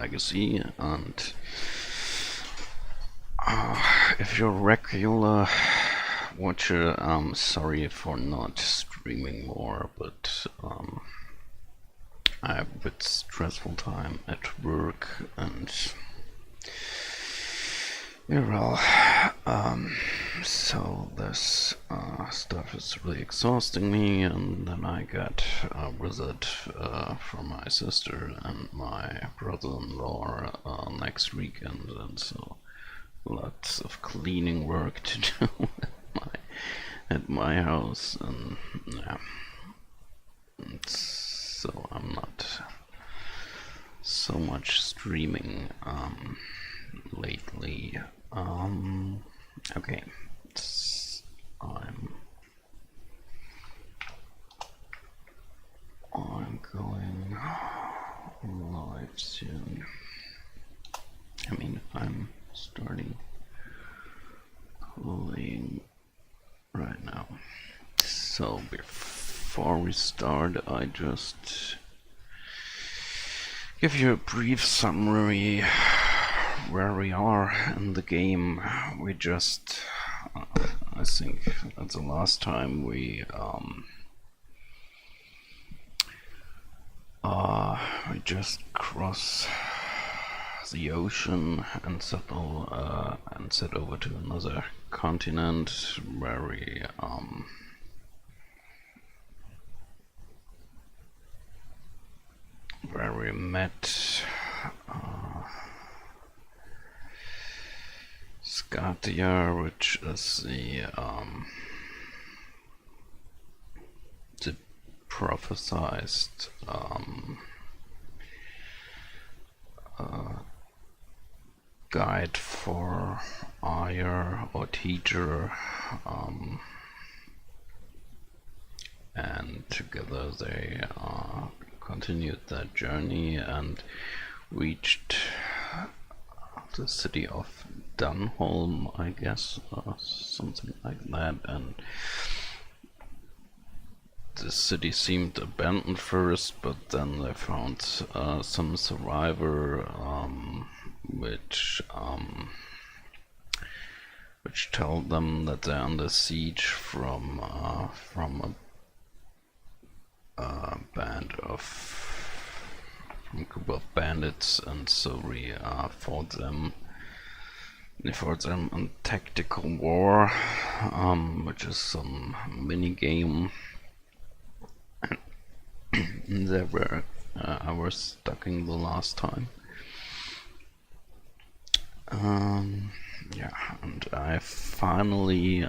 Legacy, and if you're a regular watcher, I'm sorry for not streaming more, but I have a bit stressful time at work, and yeah, well, so this stuff is really exhausting me, and then I got a visit from my sister and my brother-in-law next weekend, and so lots of cleaning work to do at my house, and yeah, so I'm not so much streaming lately. Okay, I'm going live soon. I mean, I'm starting playing right now. So before we start, I just give you a brief summary where we are in the game. We just, I think that's the last time we just cross the ocean and settle and set over to another continent where we met Scatia, which is the prophesized guide for Ire or teacher, and together they continued that journey and reached the city of Dunholm, I guess, something like that, and the city seemed abandoned first, but then they found some survivor which told them that they're under siege from a group of bandits, and so we fought them. They fought them in tactical war, which is some mini game. There were I was stuck in the last time. Yeah, and I finally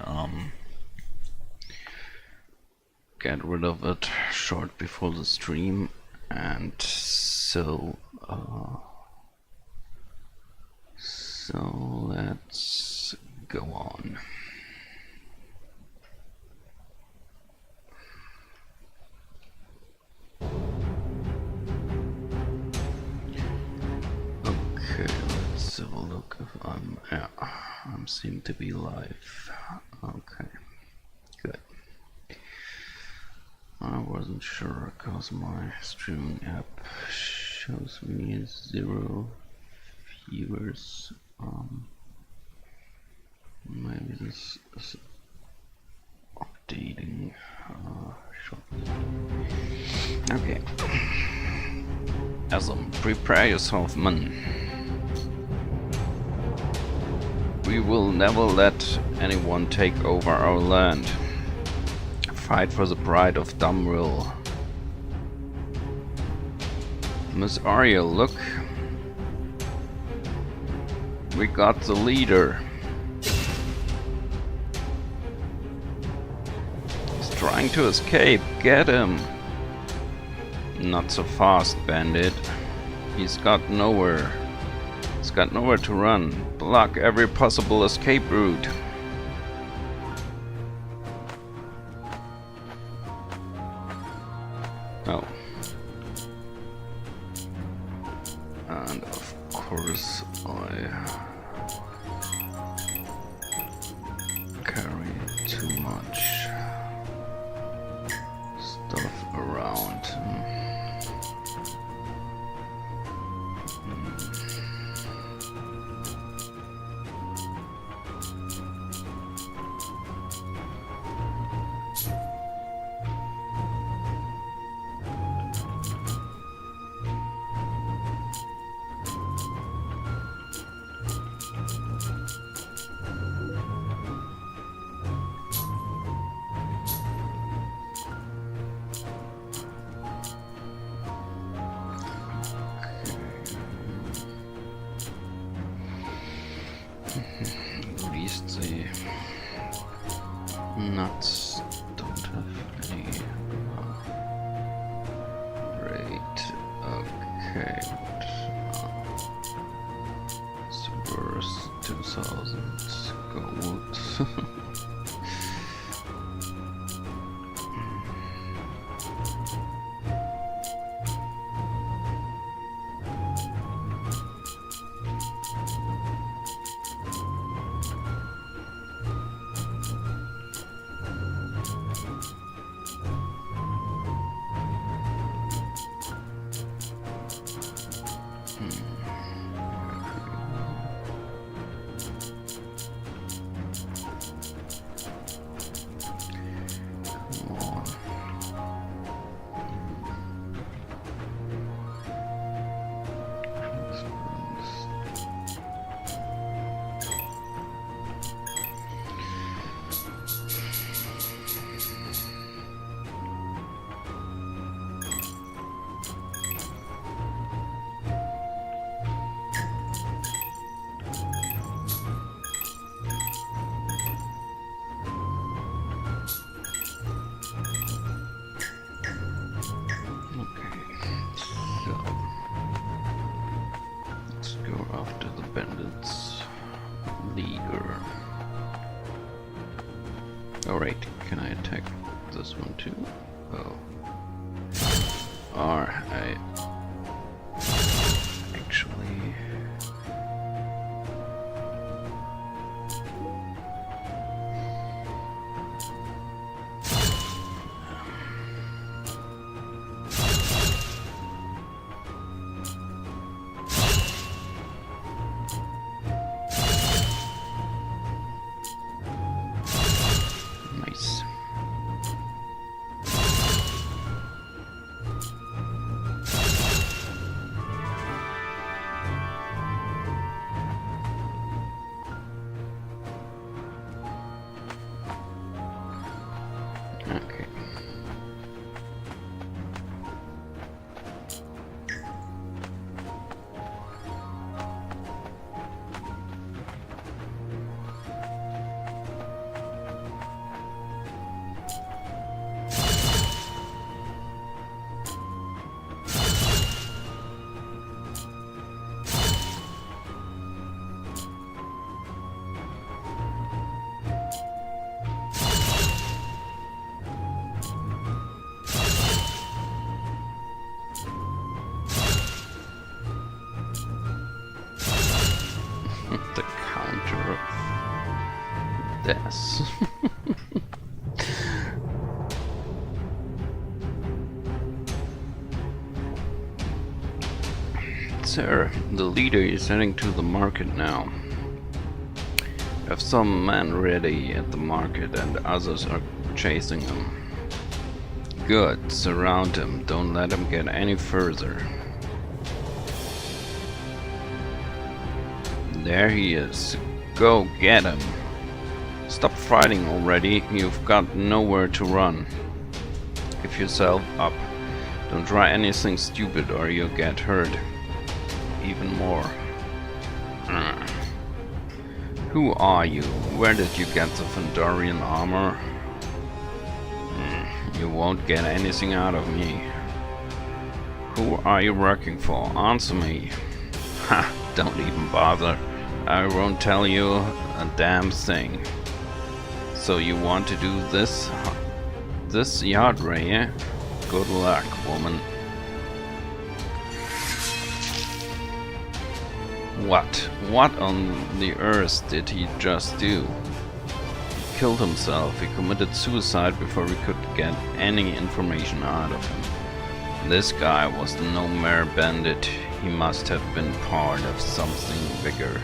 get rid of it short before the stream, and so let's go on. Okay, let's have a look if I'm seem to be live. Okay, good. I wasn't sure because my streaming app shows me 0 viewers. Maybe this is updating shortly. Okay. Asm, prepare yourself, man. We will never let anyone take over our land. Fight for the pride of Dumrill. Miss Ariel, look. We got the leader. He's trying to escape. Get him. Not so fast, bandit. He's got nowhere. He's got nowhere to run. Block every possible escape route. Oh. And of course I carry too much stuff around. At least the nuts don't have any rate. Okay, it's worth 2000 gold. After the bandits leader. Alright, can I attack this one too? Oh. Or I actually okay. The counter of death. Sir, the leader is heading to the market now. Have some men ready at the market and others are chasing him. Good, surround him, don't let him get any further. There he is. Go get him. Stop fighting already, you've got nowhere to run. Give yourself up. Don't try anything stupid or you'll get hurt. Even more. Who are you? Where did you get the Fandorian armor? You won't get anything out of me. Who are you working for? Answer me. Ha! Don't even bother. I won't tell you a damn thing. So you want to do this yard ray, eh? Good luck, woman. What on the earth did he just do? He killed himself. He committed suicide before we could get any information out of him. This guy was no mere bandit. He must have been part of something bigger.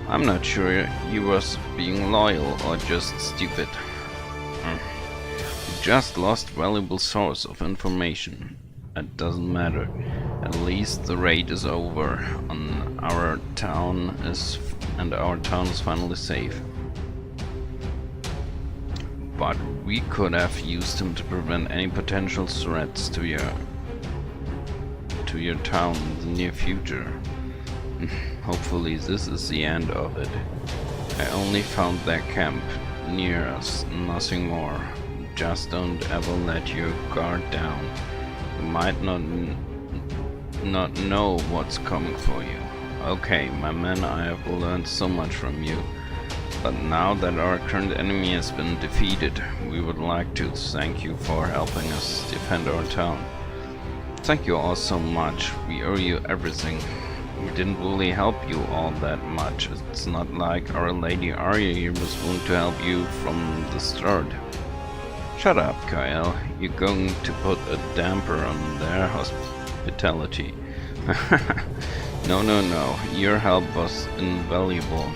I'm not sure he was being loyal or just stupid. We just lost valuable source of information. It doesn't matter. At least the raid is over and our town is finally safe. But we could have used him to prevent any potential threats to your town in the near future. Hopefully this is the end of it. I only found their camp near us, nothing more. Just don't ever let your guard down. You might not know what's coming for you. Okay, my men, I have learned so much from you. But now that our current enemy has been defeated, we would like to thank you for helping us defend our town. Thank you all so much. We owe you everything. We didn't really help you all that much. It's not like Our Lady Arya here was willing to help you from the start. Shut up, Kyle. You're going to put a damper on their hospitality. No. Your help was invaluable.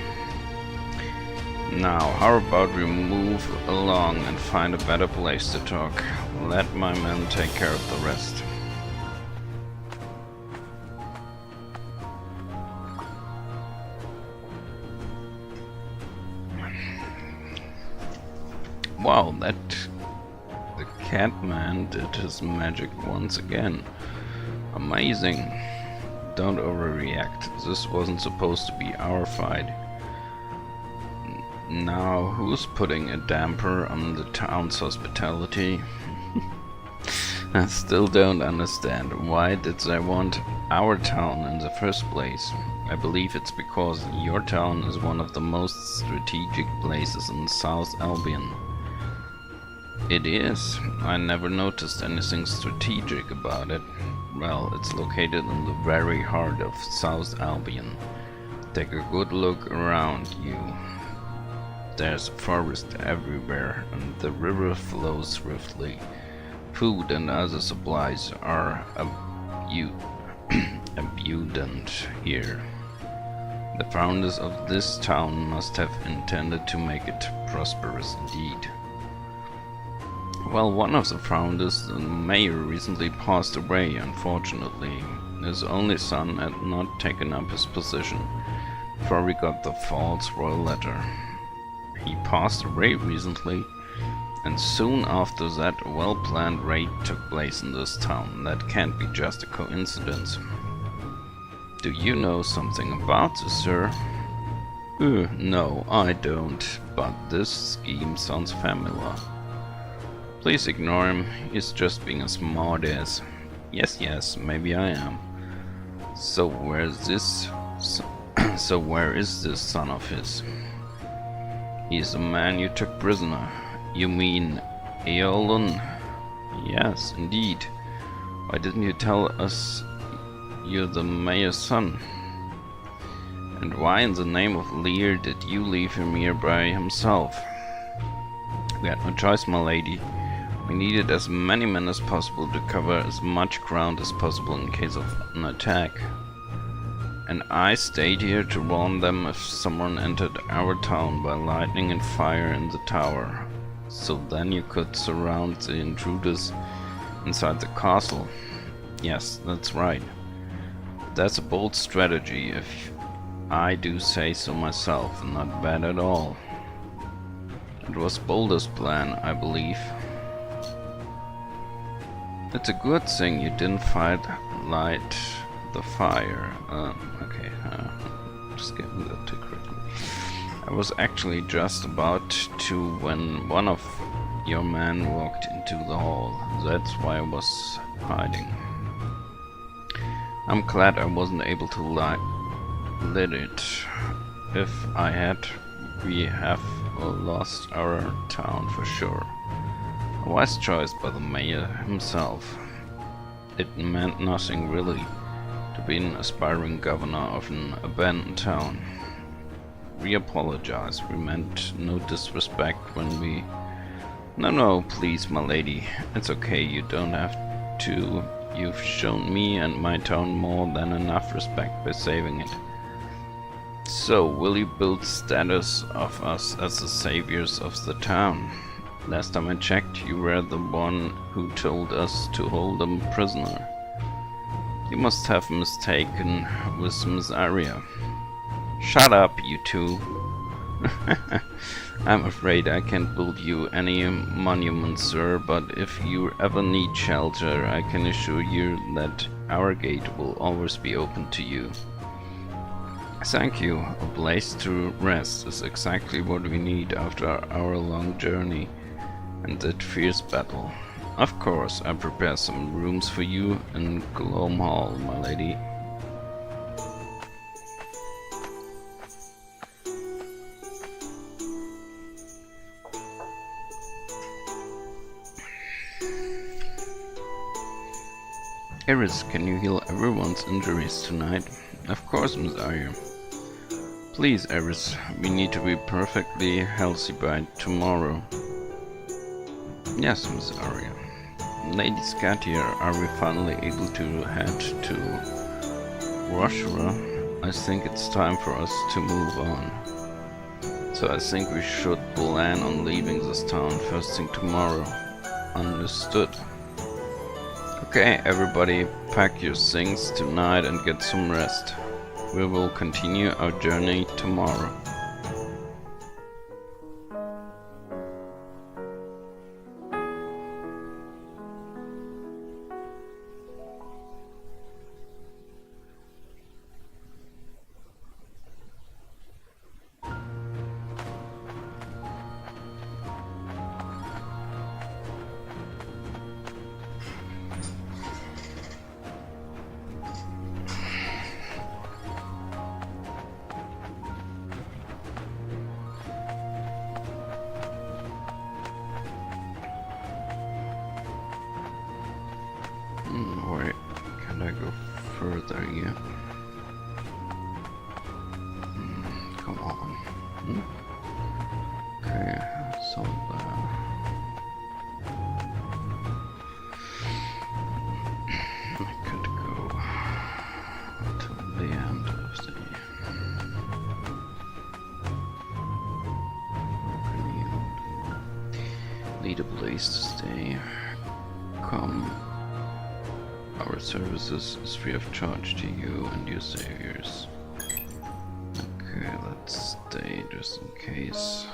Now, how about we move along and find a better place to talk? Let my men take care of the rest. Wow, the Catman did his magic once again. Amazing. Don't overreact. This wasn't supposed to be our fight. Now, who's putting a damper on the town's hospitality? I still don't understand. Why did they want our town in the first place? I believe it's because your town is one of the most strategic places in South Albion. It is. I never noticed anything strategic about it. Well, it's located in the very heart of South Albion. Take a good look around you. There's a forest everywhere, and the river flows swiftly. Food and other supplies are abundant here. The founders of this town must have intended to make it prosperous indeed. Well, one of the founders, the mayor, recently passed away, unfortunately. His only son had not taken up his position before we got the false royal letter. He passed away recently, and soon after that a well-planned raid took place in this town. That can't be just a coincidence. Do you know something about this, sir? No, I don't, but this scheme sounds familiar. Please ignore him, he's just being a smartass. Yes, maybe I am. So where is this son of his? He's the man you took prisoner. You mean Aeolun? Yes, indeed. Why didn't you tell us you're the mayor's son? And why in the name of Lear did you leave him here by himself? We had no choice, my lady. We needed as many men as possible to cover as much ground as possible in case of an attack. And I stayed here to warn them if someone entered our town by lightning and fire in the tower. So then you could surround the intruders inside the castle. Yes, that's right. That's a bold strategy, if I do say so myself. Not bad at all. It was Boulder's plan, I believe. It's a good thing you didn't light the fire. Just getting that too quickly. I was actually just about to when one of your men walked into the hall. That's why I was hiding. I'm glad I wasn't able to lit it. If I had, we have lost our town for sure. A wise choice by the mayor himself. It meant nothing really to be an aspiring governor of an abandoned town. We apologize. We meant no disrespect when we... No, please, my lady. It's okay, you don't have to. You've shown me and my town more than enough respect by saving it. So, will you build status of us as the saviors of the town? Last time I checked, you were the one who told us to hold them prisoner. You must have mistaken with Miss Arya. Shut up, you two. I'm afraid I can't build you any monument, sir, but if you ever need shelter, I can assure you that our gate will always be open to you. Thank you. A place to rest is exactly what we need after our long journey and that fierce battle. Of course, I prepare some rooms for you in Gloam Hall, my lady. Eris, can you heal everyone's injuries tonight? Of course, Miss Arya. Please, Eris, we need to be perfectly healthy by tomorrow. Yes, Miss Arya. Lady Skatia, are we finally able to head to Roshra? I think it's time for us to move on. So I think we should plan on leaving this town first thing tomorrow. Understood. Okay, everybody, pack your things tonight and get some rest. We will continue our journey tomorrow. Wait, can I go further here? Come on. Okay, so I could go till the end of the need a place to stay. Come. Our services is free of charge to you and your saviors. Okay, let's stay just in case.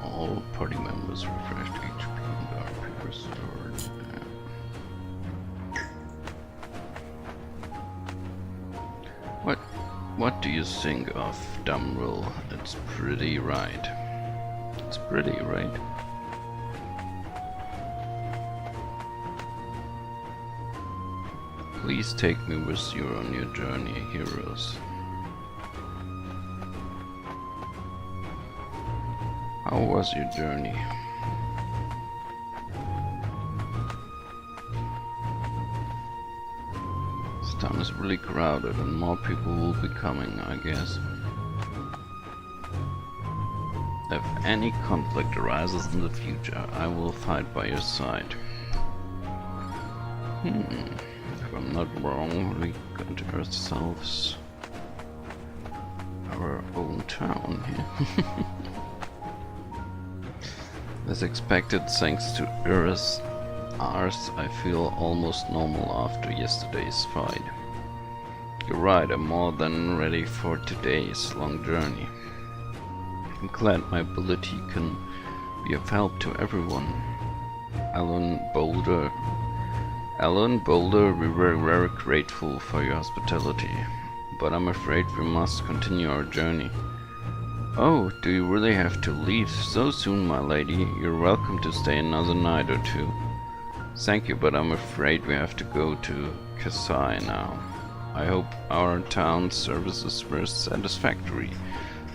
All party members refreshed HP and RP restored. What do you think of Dumrul? It's pretty, right? It's pretty, right? Please take me with you on your journey, heroes. How was your journey? This town is really crowded and more people will be coming, I guess. If any conflict arises in the future, I will fight by your side. If I'm not wrong, we got ourselves our own town here. As expected, thanks to Eris Ars, I feel almost normal after yesterday's fight. You're right, I'm more than ready for today's long journey. I'm glad my ability can be of help to everyone. Alan Boulder, we were very grateful for your hospitality, but I'm afraid we must continue our journey. Oh, do you really have to leave so soon, my lady? You're welcome to stay another night or two. Thank you, but I'm afraid we have to go to Kasai now. I hope our town's services were satisfactory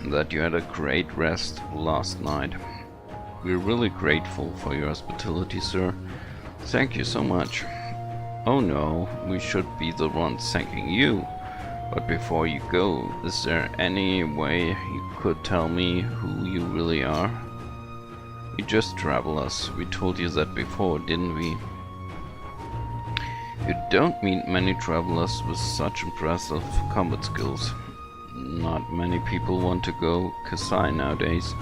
and that you had a great rest last night. We're really grateful for your hospitality, sir. Thank you so much. Oh no, we should be the ones thanking you. But before you go, is there any way you could tell me who you really are? We just travelers. We told you that before, didn't we? You don't meet many travelers with such impressive combat skills. Not many people want to go Kasai nowadays.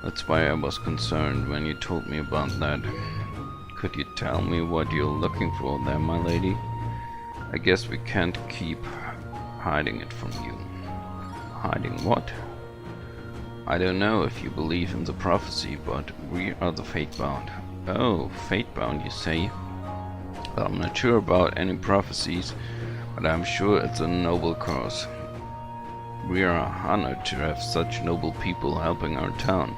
That's why I was concerned when you told me about that. Could you tell me what you're looking for there, my lady? I guess we can't keep hiding it from you. Hiding what? I don't know if you believe in the prophecy, but we are the Fatebound. Oh, Fatebound, you say? Well, I'm not sure about any prophecies, but I'm sure it's a noble cause. We are honored to have such noble people helping our town.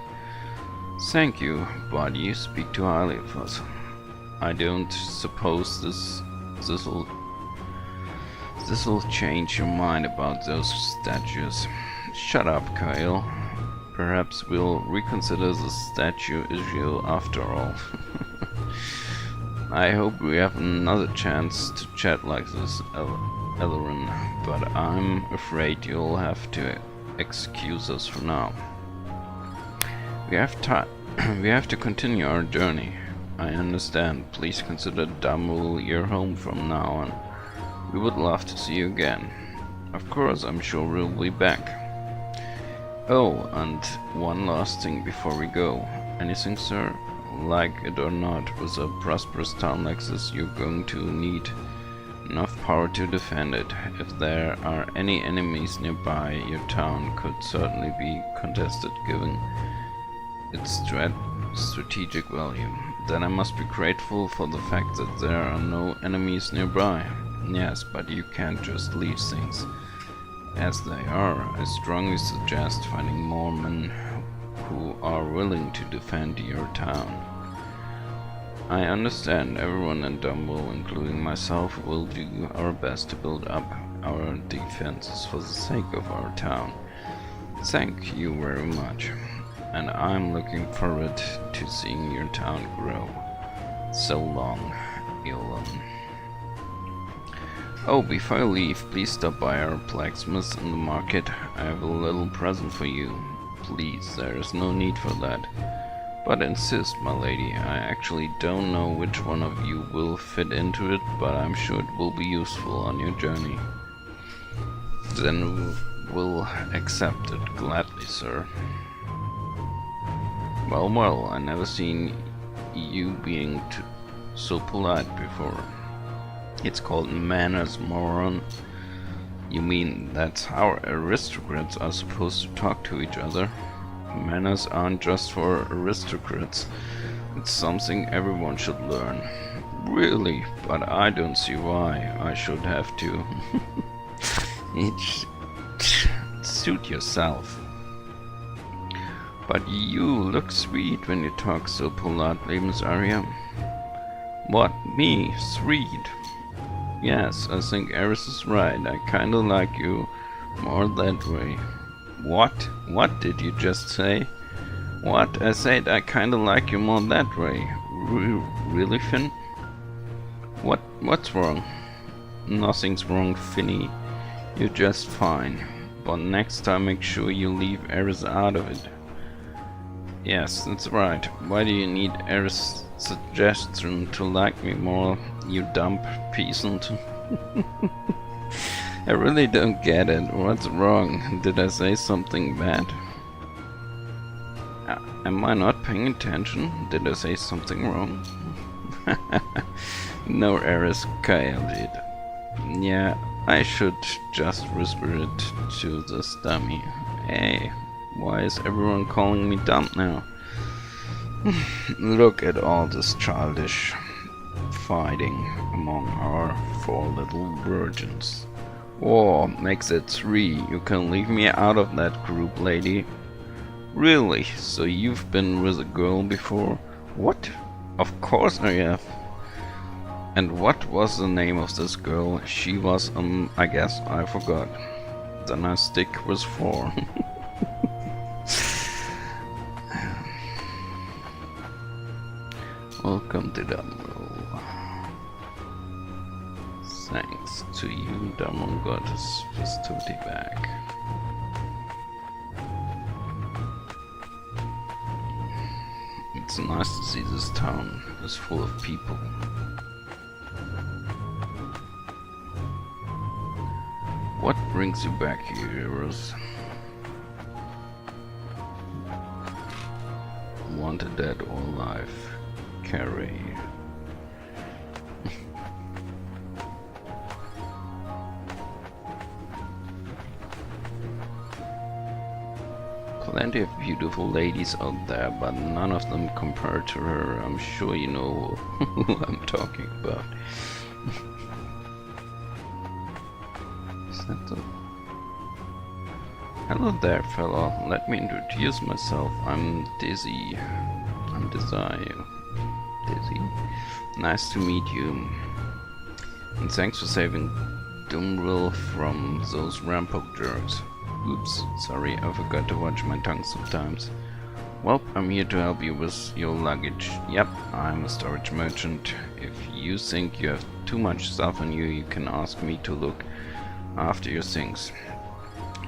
Thank you, but you speak too highly of us. I don't suppose this'll change your mind about those statues. Shut up, Kyle. Perhaps we'll reconsider the statue issue after all. I hope we have another chance to chat like this, Ellerin, but I'm afraid you'll have to excuse us for now. We have to continue our journey. I understand. Please consider Damwell your home from now on. We would love to see you again. Of course, I'm sure we'll be back. Oh, and one last thing before we go. Anything, sir? Like it or not, with a prosperous town like this, you're going to need enough power to defend it. If there are any enemies nearby, your town could certainly be contested given its strategic value. Then I must be grateful for the fact that there are no enemies nearby. Yes, but you can't just leave things as they are. I strongly suggest finding more men who are willing to defend your town. I understand everyone in Dumbo, including myself, will do our best to build up our defenses for the sake of our town. Thank you very much, and I'm looking forward to seeing your town grow. So long, Elon. Oh, before I leave, please stop by our blacksmith in the market. I have a little present for you. Please, there is no need for that. But insist, my lady. I actually don't know which one of you will fit into it, but I'm sure it will be useful on your journey. Then we'll accept it gladly, sir. Well, I never seen you being so polite before. It's called manners, moron. You mean that's how aristocrats are supposed to talk to each other? Manners aren't just for aristocrats. It's something everyone should learn. Really, but I don't see why I should have to. Suit yourself. But you look sweet when you talk so politely, Miss Arya. What, me? Sweet? Yes, I think Eris is right. I kinda like you more that way. What? What did you just say? What? I said I kinda like you more that way. Really, Finn? What's wrong? Nothing's wrong, Finny. You're just fine. But next time make sure you leave Eris out of it. Yes, that's right. Why do you need Eris' suggestion to like me more, you dumb peasant? I really don't get it. What's wrong? Did I say something bad? Am I not paying attention? Did I say something wrong? No, Eris, Kyle did. Yeah, I should just whisper it to this dummy. Hey, why is everyone calling me dumb now? Look at all this childish fighting among our 4 little virgins. Oh, makes it 3. You can leave me out of that group, lady. Really? So you've been with a girl before? What? Of course I have. And what was the name of this girl? She was, I guess I forgot. Then I stick with 4. Welcome to Dumbo. Thanks to you, Dumbo got his festivity back. It's nice to see this town is full of people. What brings you back here, Eros? Wanted dead or alive? Carry. plenty of beautiful ladies out there, but none of them compare to her. I'm sure you know who I'm talking about. Is that the... Hello there, fella. Let me introduce myself. I'm Dizzy. I'm Desire. Dizzy. Nice to meet you. And thanks for saving Dumril from those rampart jerks. Oops, sorry, I forgot to watch my tongue sometimes. Well, I'm here to help you with your luggage. Yep, I'm a storage merchant. If you think you have too much stuff on you, you can ask me to look after your things.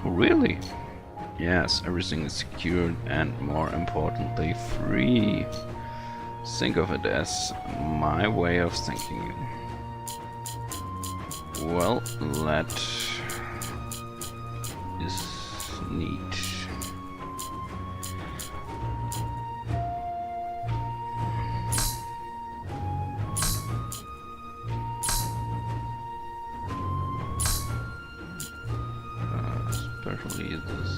Really? Yes, everything is secured and, more importantly, free. Think of it as my way of thanking you. Well, that is neat. Especially this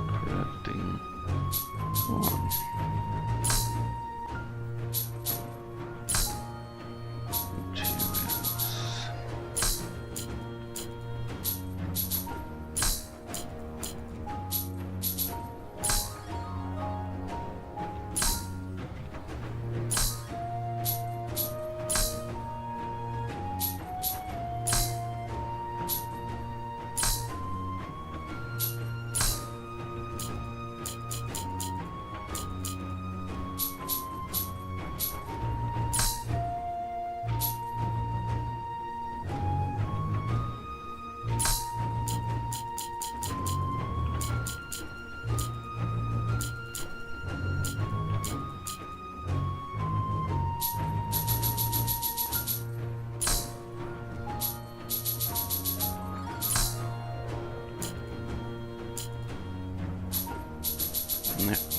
crafting one.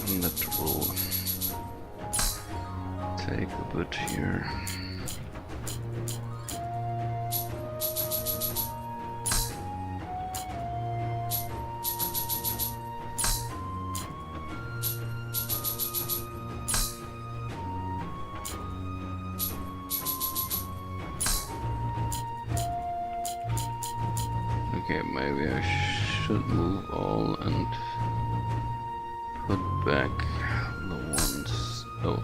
That will take a bit here. Okay, maybe I should move all and put back the ones. Oh,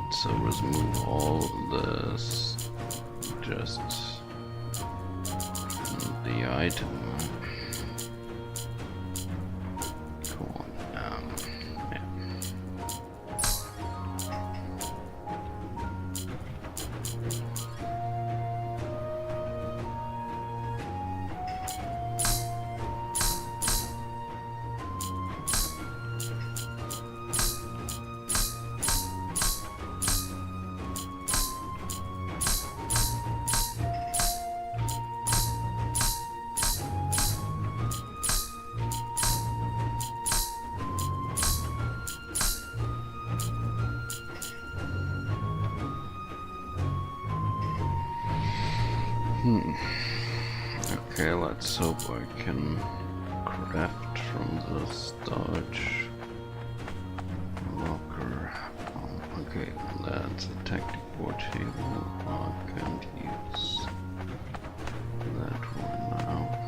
so remove all this, just the item. Cool. Yeah. Okay, let's hope I can craft from the storage locker. Oh, okay, that's a tactical table. I can't use that one now.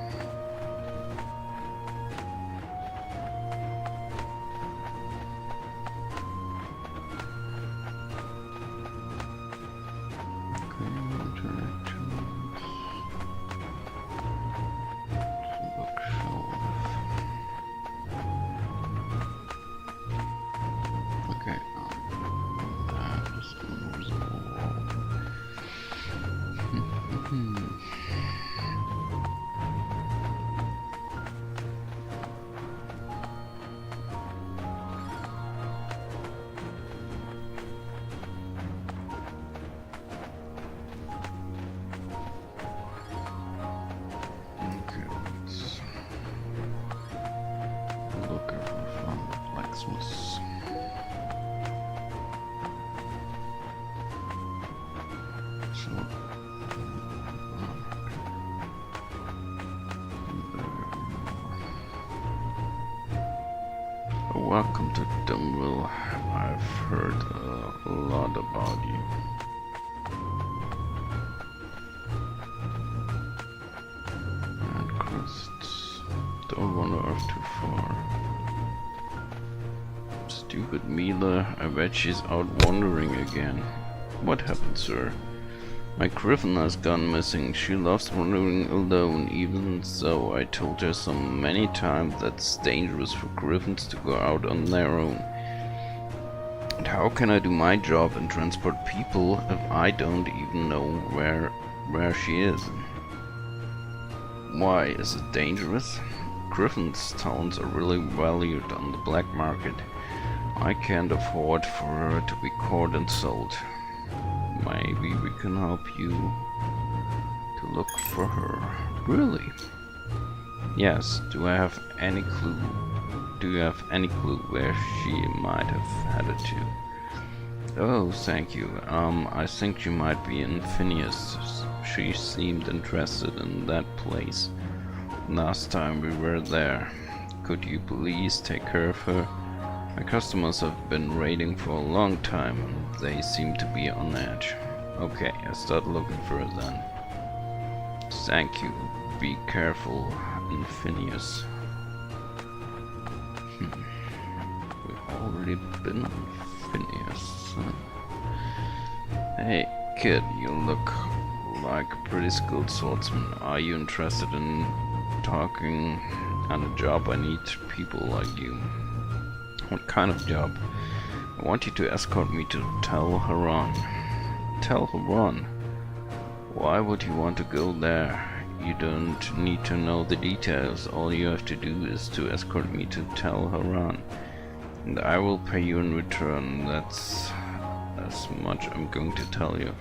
Welcome to Dunville. I've heard a lot about you. And crests. Don't wander off too far. Stupid Mila, I bet she's out wandering again. What happened, sir? My griffin has gone missing. She loves wandering alone. Even so, I told her so many times that it's dangerous for griffins to go out on their own. And how can I do my job and transport people if I don't even know where she is? Why, is it dangerous? Griffins' towns are really valued on the black market. I can't afford for her to be caught and sold. Maybe we can help you to look for her. Really? Yes. Do you have any clue where she might have headed to? Oh, thank you. I think she might be in Phineas. She seemed interested in that place last time we were there. Could you please take care of her? My customers have been waiting for a long time and they seem to be on edge. Okay, I'll start looking for her then. Thank you. Be careful in Phineas. We've already been on Phineas. Hey kid, you look like a pretty skilled swordsman. Are you interested in talking on a job? I need people like you. What kind of job? I want you to escort me to Tel Haran. Tel Haran? Why would you want to go there? You don't need to know the details. All you have to do is to escort me to Tel Haran. And I will pay you in return. That's as much I'm going to tell you.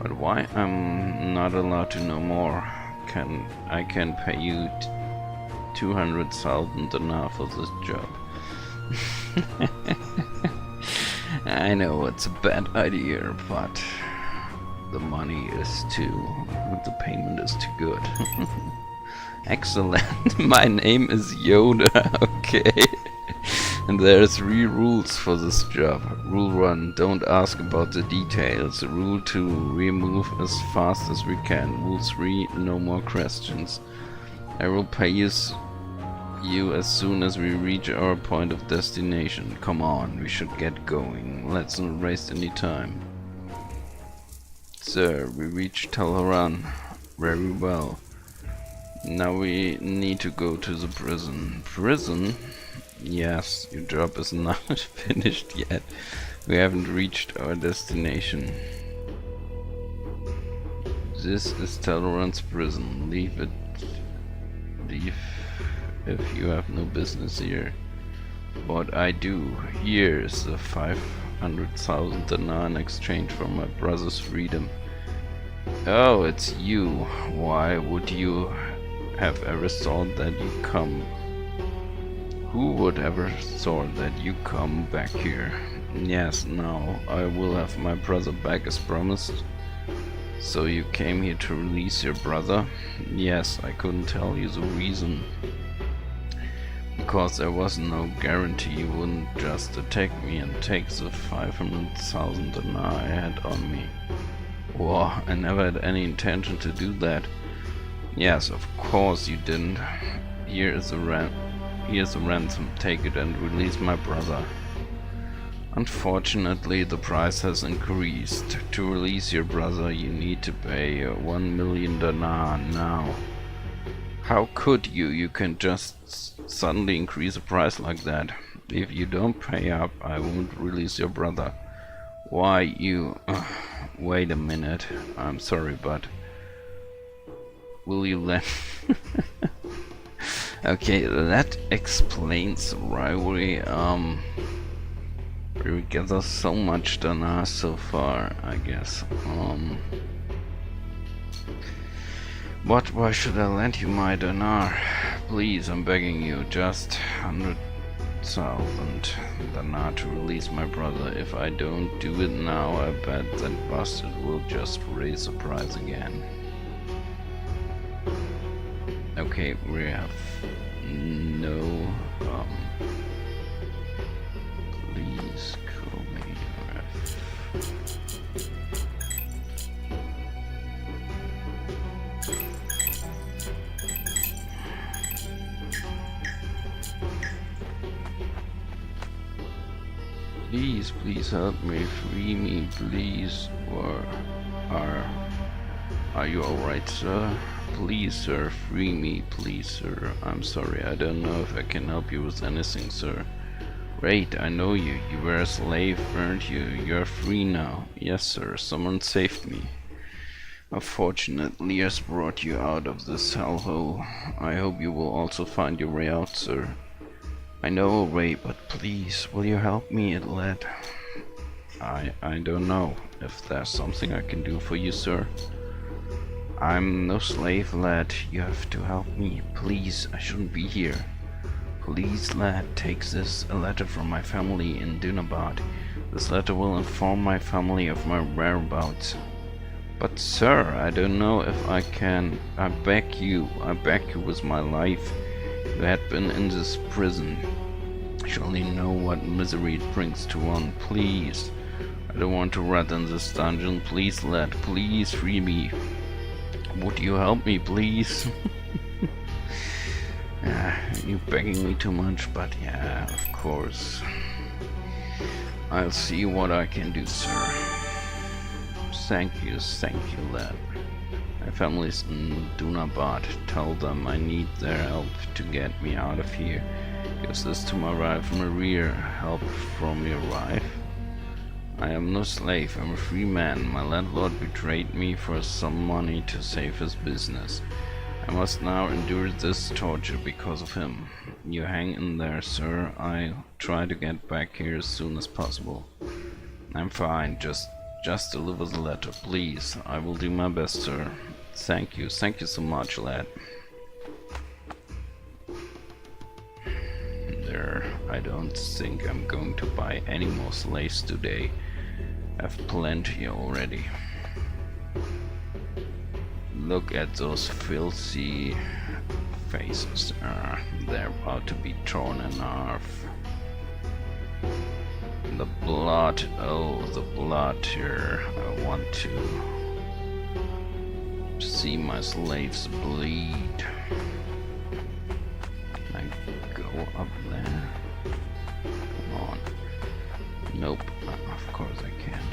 But why I'm not allowed to know more? I can pay you 200,000 dinar for this job. I know it's a bad idea, but the payment is too good. Excellent. My name is Yoda. Okay. And there's 3 rules for this job. Rule 1, don't ask about the details. Rule 2, remove as fast as we can. Rule 3, no more questions. I will pay you as soon as we reach our point of destination. Come on, we should get going. Let's not waste any time. Sir, we reached Tel Haran. Very well. Now we need to go to the prison. Prison? Yes, your job is not finished yet. We haven't reached our destination. This is Tel Haran's prison. Leave if you have no business here. But I do. Here is the 500,000 dinar in exchange for my brother's freedom. Oh, it's you. Why would you have ever thought that you come? Who would ever thought that you come back here? Yes, now I will have my brother back as promised. So you came here to release your brother? Yes, I couldn't tell you the reason. Because there was no guarantee you wouldn't just attack me and take the 500,000 dinar I had on me. Whoa, I never had any intention to do that. Yes, of course you didn't. Here's a ransom. Take it and release my brother. Unfortunately, the price has increased. To release your brother, you need to pay 1 million dinar now. How could you? You can just suddenly increase the price like that. If you don't pay up, I won't release your brother. Why you... wait a minute. I'm sorry, but... will you let... Okay, that explains the rivalry. We gather so much dinar so far, I guess. But why should I lend you my dinar? Please, I'm begging you, just 100,000 dinar to release my brother. If I don't do it now, I bet that bastard will just raise the price again. Okay, we have no Please help me, free me, please. Or are you alright, sir? Please, sir, free me, please, sir. I'm sorry, I don't know if I can help you with anything, sir. Wait, I know you. You were a slave, weren't you? You're free now. Yes, sir, someone saved me. Unfortunately, has brought you out of this hellhole. I hope you will also find your way out, sir. I know a way, but please, will you help me, lad? I don't know if there's something I can do for you, sir. I'm no slave, lad. You have to help me. Please, I shouldn't be here. Please, lad, take this, a letter from my family in Dunabad. This letter will inform my family of my whereabouts. But sir, I don't know if I can. I beg you with my life. You had been in this prison. Surely know what misery it brings to one. Please. I don't want to rot in this dungeon. Please, lad, please free me. Would you help me, please? You're begging me too much, but yeah, of course. I'll see what I can do, sir. Thank you, lad. My family's in Dunabad. Tell them I need their help to get me out of here. Gives this to my wife Maria. Help from your wife? I am no slave, I'm a free man. My landlord betrayed me for some money to save his business. I must now endure this torture because of him. You hang in there, sir. I'll try to get back here as soon as possible. I'm fine, just deliver the letter, please. I will do my best, sir. Thank you so much, lad. There, I don't think I'm going to buy any more slaves today. I've plenty already. Look at those filthy faces. They're about to be torn in half. The blood, oh, the blood here. I want to see my slaves bleed. I go up there. Come on. Nope, of course I can't.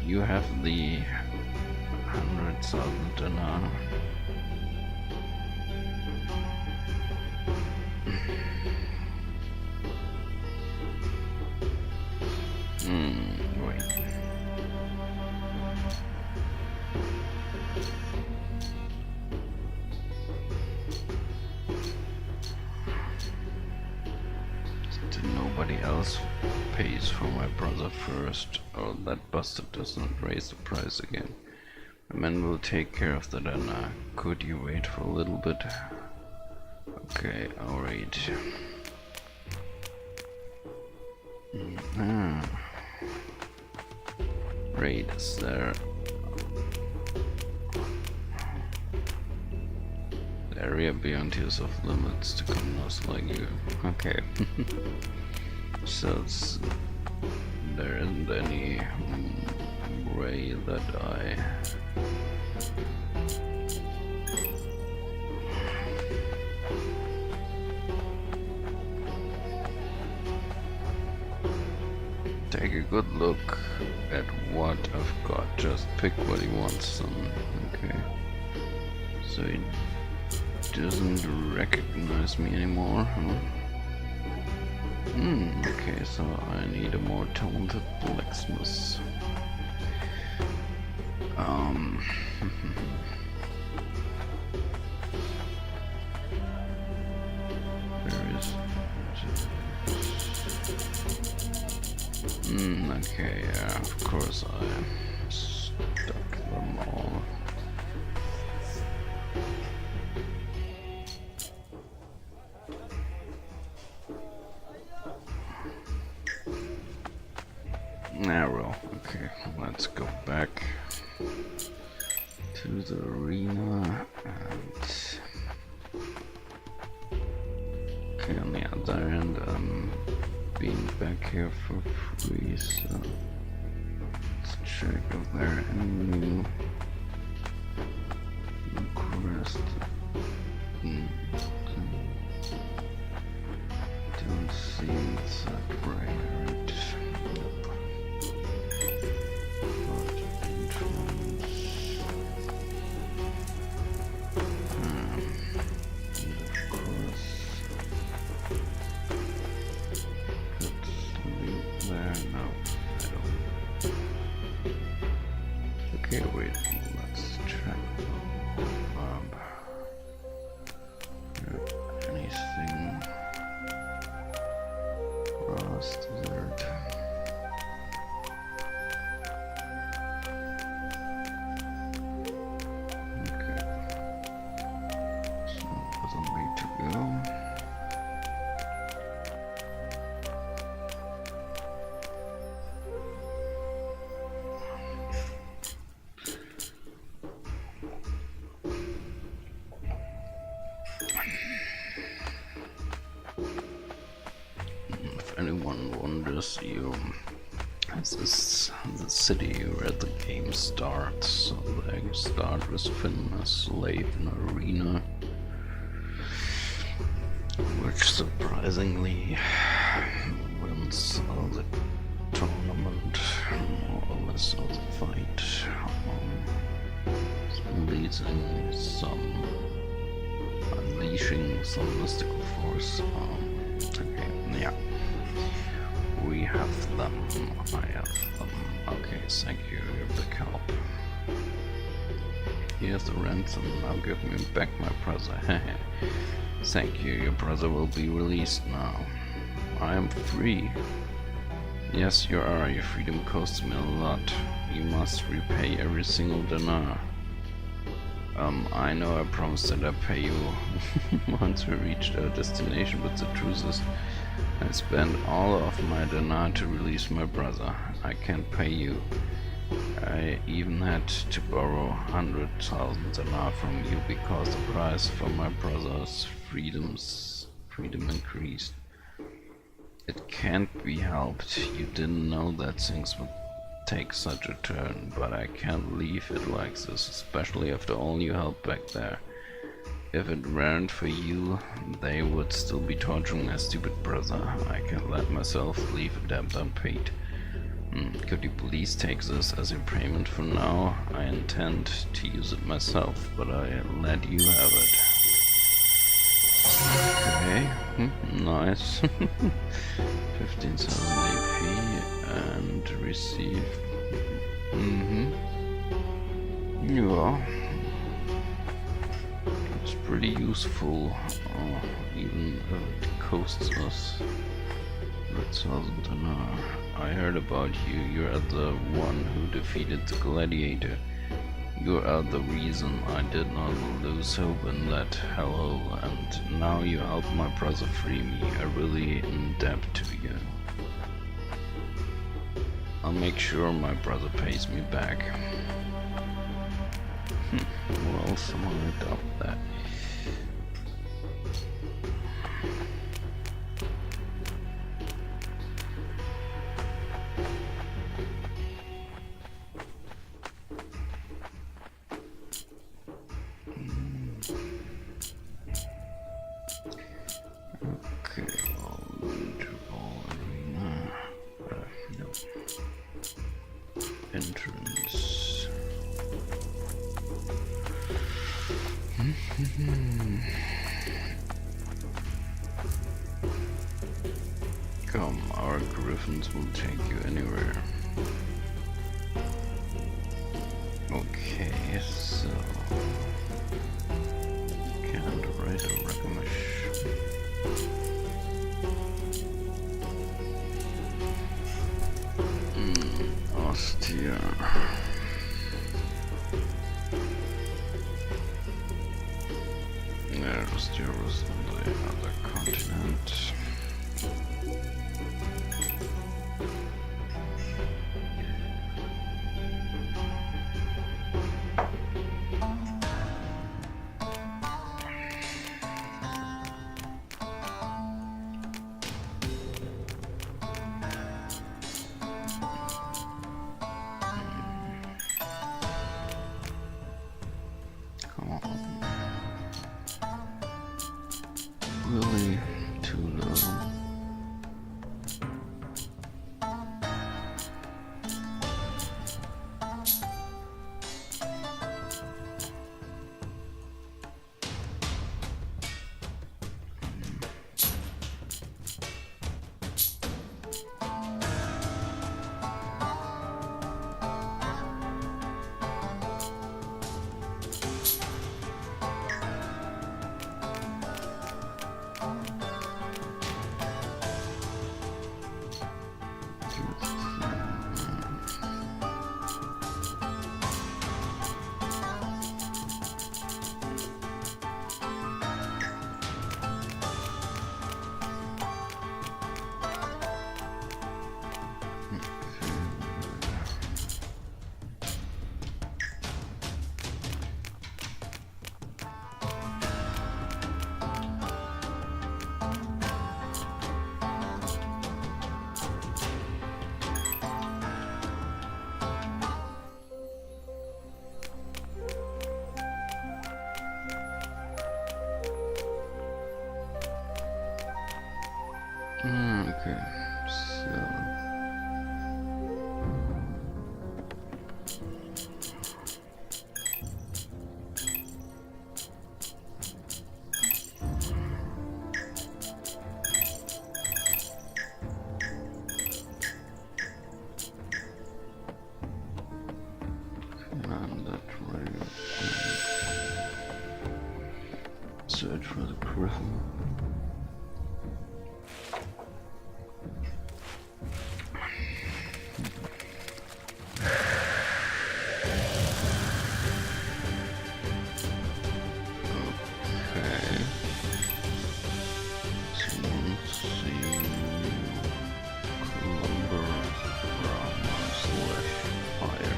You have the 100,000 dinar. Wait. Nobody else pays for my brother first. Oh, that bastard doesn't raise the price again. My men will take care of that, and could you wait for a little bit? Okay, I'll wait. Raid is there. The area beyond here is off limits to criminals like you. Okay. So there isn't any way that I take a good look at what I've got. Just pick what he wants. Okay. So he doesn't recognize me anymore, huh? Okay, so I need a more talented blacksmith. Where is it? Okay, yeah, of course I stuck them all. Arrow. Okay, let's go back to the arena and okay, on the other end I'm being back here for free, so let's check if there are any new requests. Don't see Is that right? Nope. But entrance. And of course, could leave there. No, I don't. Okay, wait. Let's check. Anything? Grass, desert. Okay. So there's a way to go. If anyone wonders, this is the city where the game starts. So they start with Finn as slave in an arena, which surprisingly wins the tournament, more or less, of the fight, unleashing some mystical force. Okay, yeah. We have them. I have them. Okay, thank you, your big help. Here's the ransom. Now give me back my brother. Thank you, your brother will be released now. I am free. Yes, you are. Your freedom costs me a lot. You must repay every single dinar. I know I promised that I'd pay you once we reached our destination, but the truth is, I spent all of my dinar to release my brother. I can't pay you. I even had to borrow 100,000 dinar from you because the price for my brother's freedom increased. It can't be helped. You didn't know that things would take such a turn, but I can't leave it like this, especially after all you helped back there. If it weren't for you, they would still be torturing my stupid brother. I can't let myself leave a debt unpaid. Could you please take this as your payment for now? I intend to use it myself, but I let you have it. Okay, nice. 15,000 AP and receive. Yeah. It's pretty useful, even if it costs us 100,000 dinar. I heard about you. You're the one who defeated the gladiator. You are the reason I did not lose hope in that hellhole, and now you help my brother free me. I really in debt to you. I'll make sure my brother pays me back. Well, someone adopt that. Okay, ball arena. No. Entrance. Come, our griffins will take you anywhere. Okay, so can't write a Recamish. Ostia. There's Jerusalem, the other continent. Come on. Really too low. Okay, so. And that way, search for the griffin. Okay. So let's see. Lumber, fire.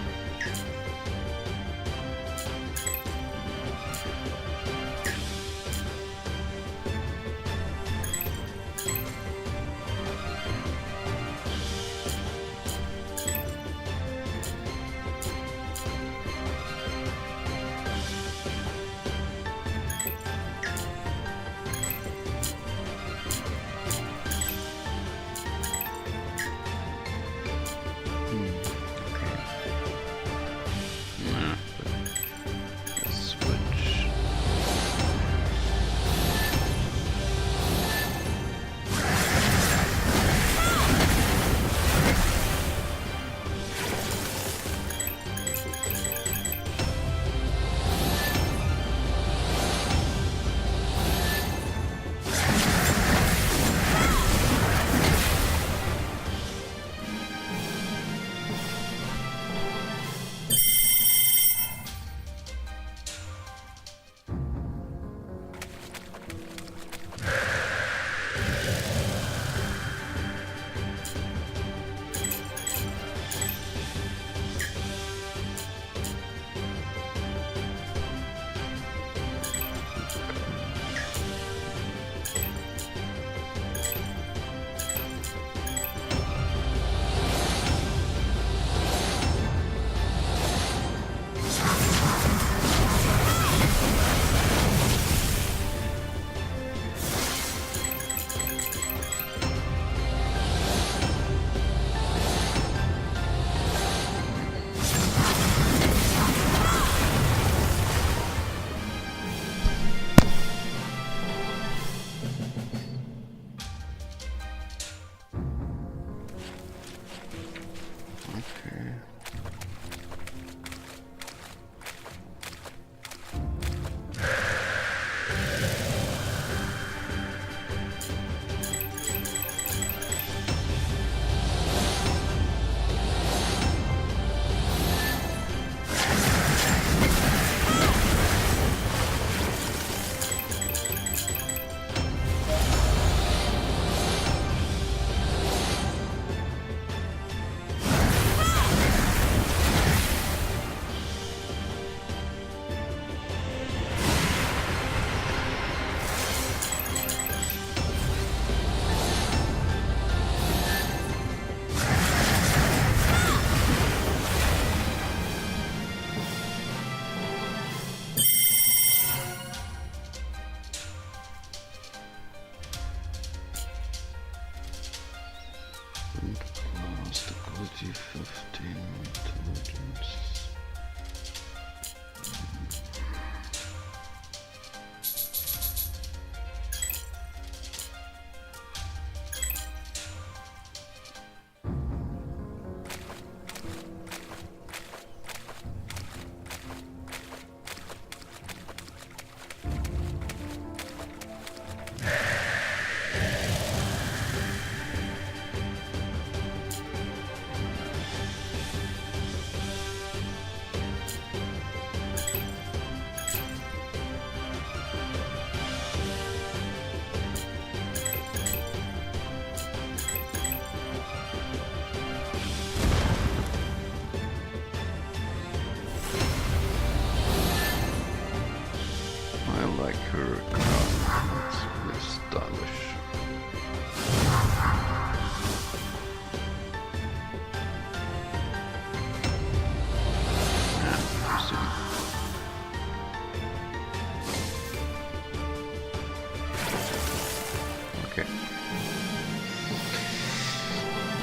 Nah, but let's switch. Okay. And plus ability 15 intelligence.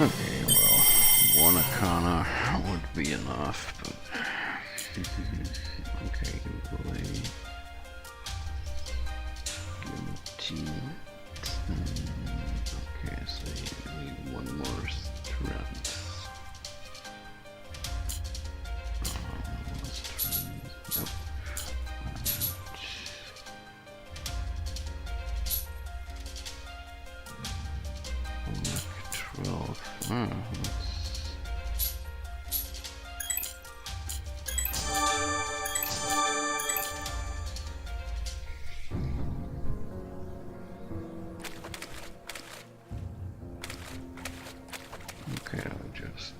Okay, well, one Arcana would be enough, but... okay, Google okay, so you need one more strength. Nope. 12. Okay, I'll just...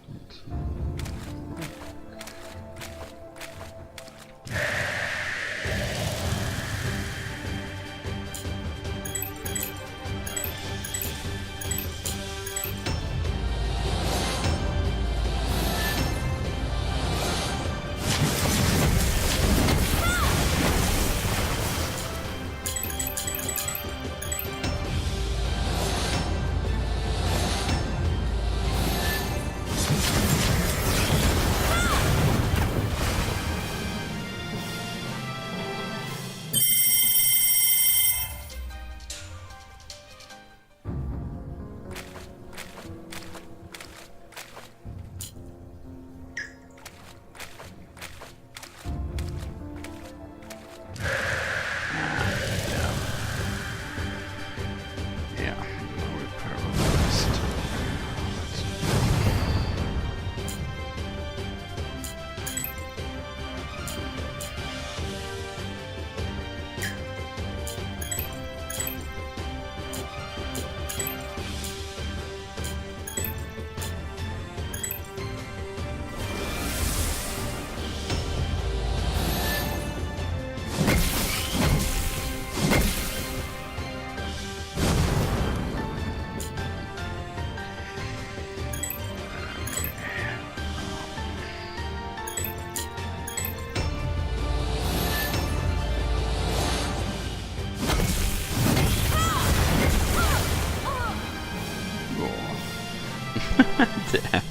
Damn.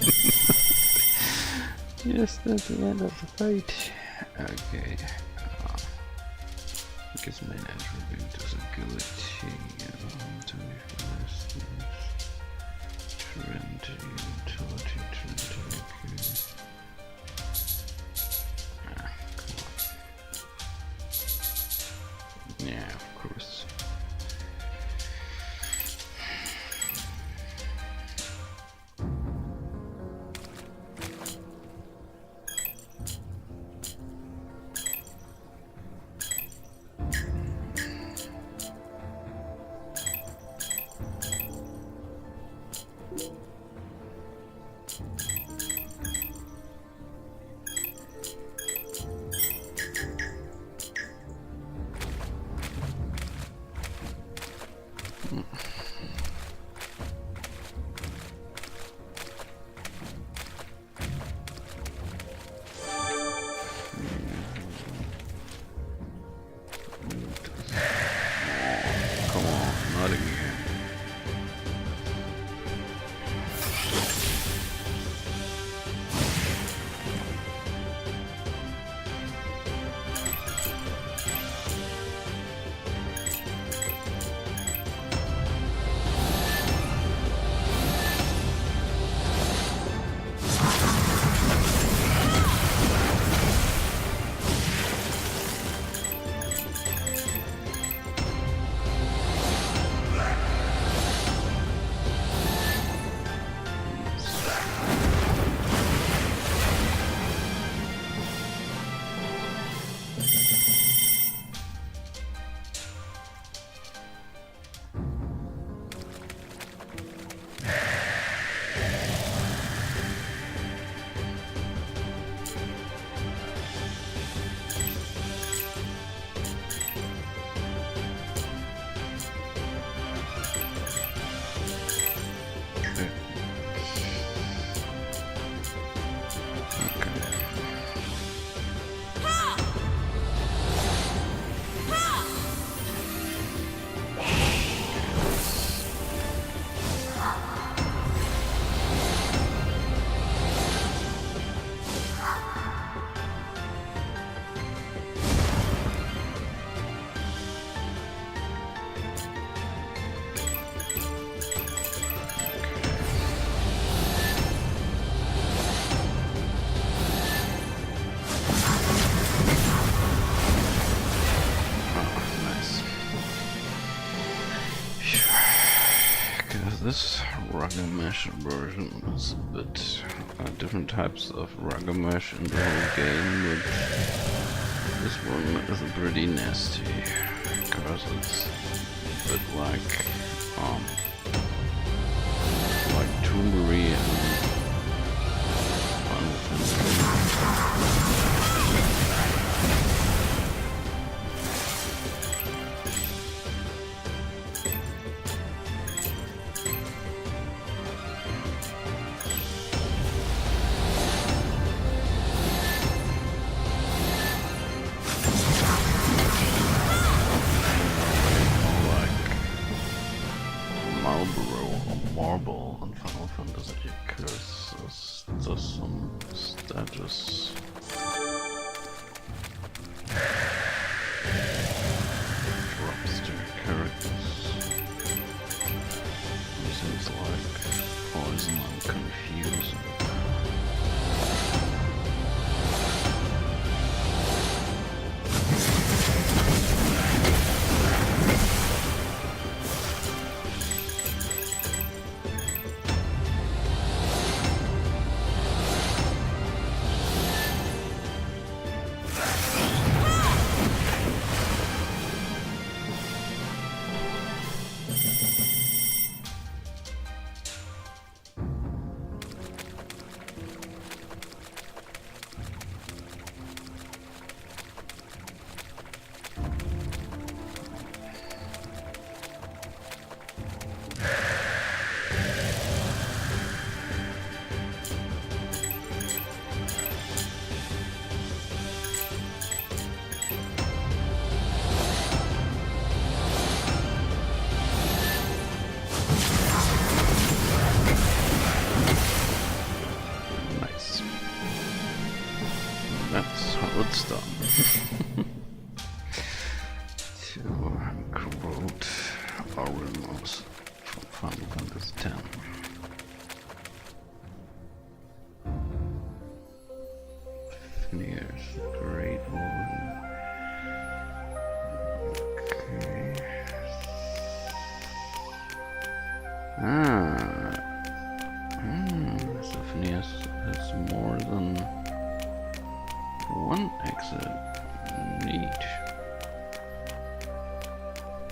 Just at the end of the fight. Okay. I guess main attribute is ability. 21st. Trend, utility, trend, okay. Come on. Yeah, of course. this Ruggamesh version is a bit different types of Ruggamesh in the whole game, but this one is pretty nasty because it's a bit like Tombery and Final Fantasy. Marble and Final Fantasy because there's some status. Drops to characters. Seems like poison and confusing. That's how it's done. To quote Arimos from Final Fantasy X. Phineas, great woman. Okay. So Phineas has more than one exit. Neat.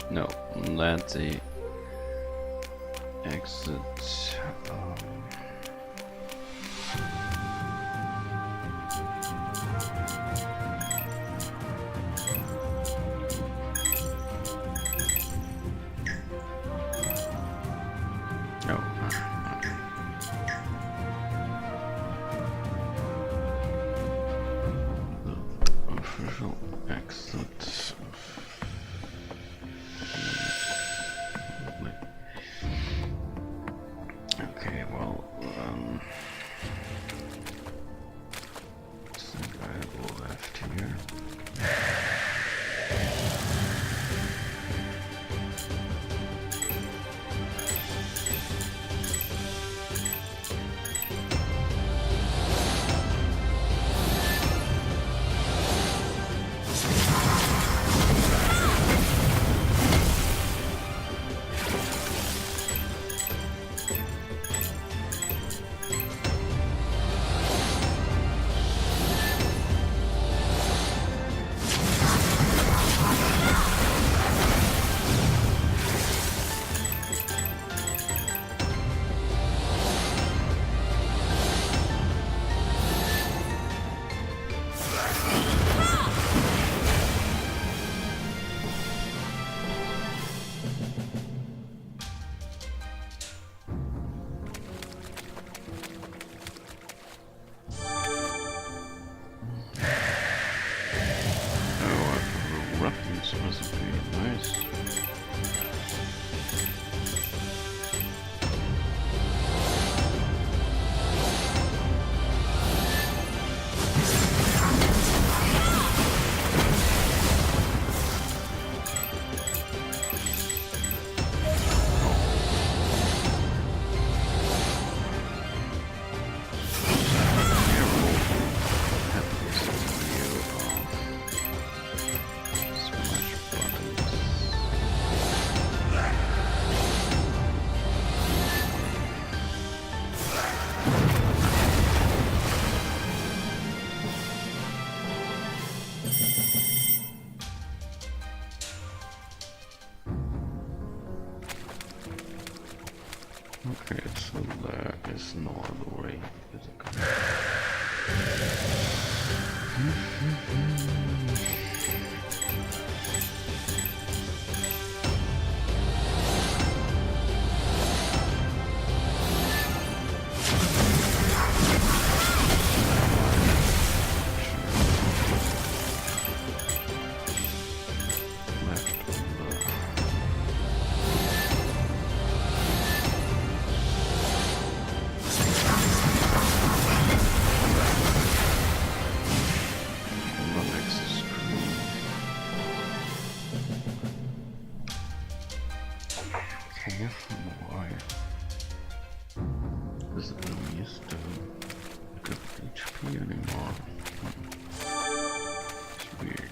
No, that's a exit. No. Official exit. Okay, well, Okay, so there is no other way. Is it? Okay, why does it not use to get HP anymore? It's weird.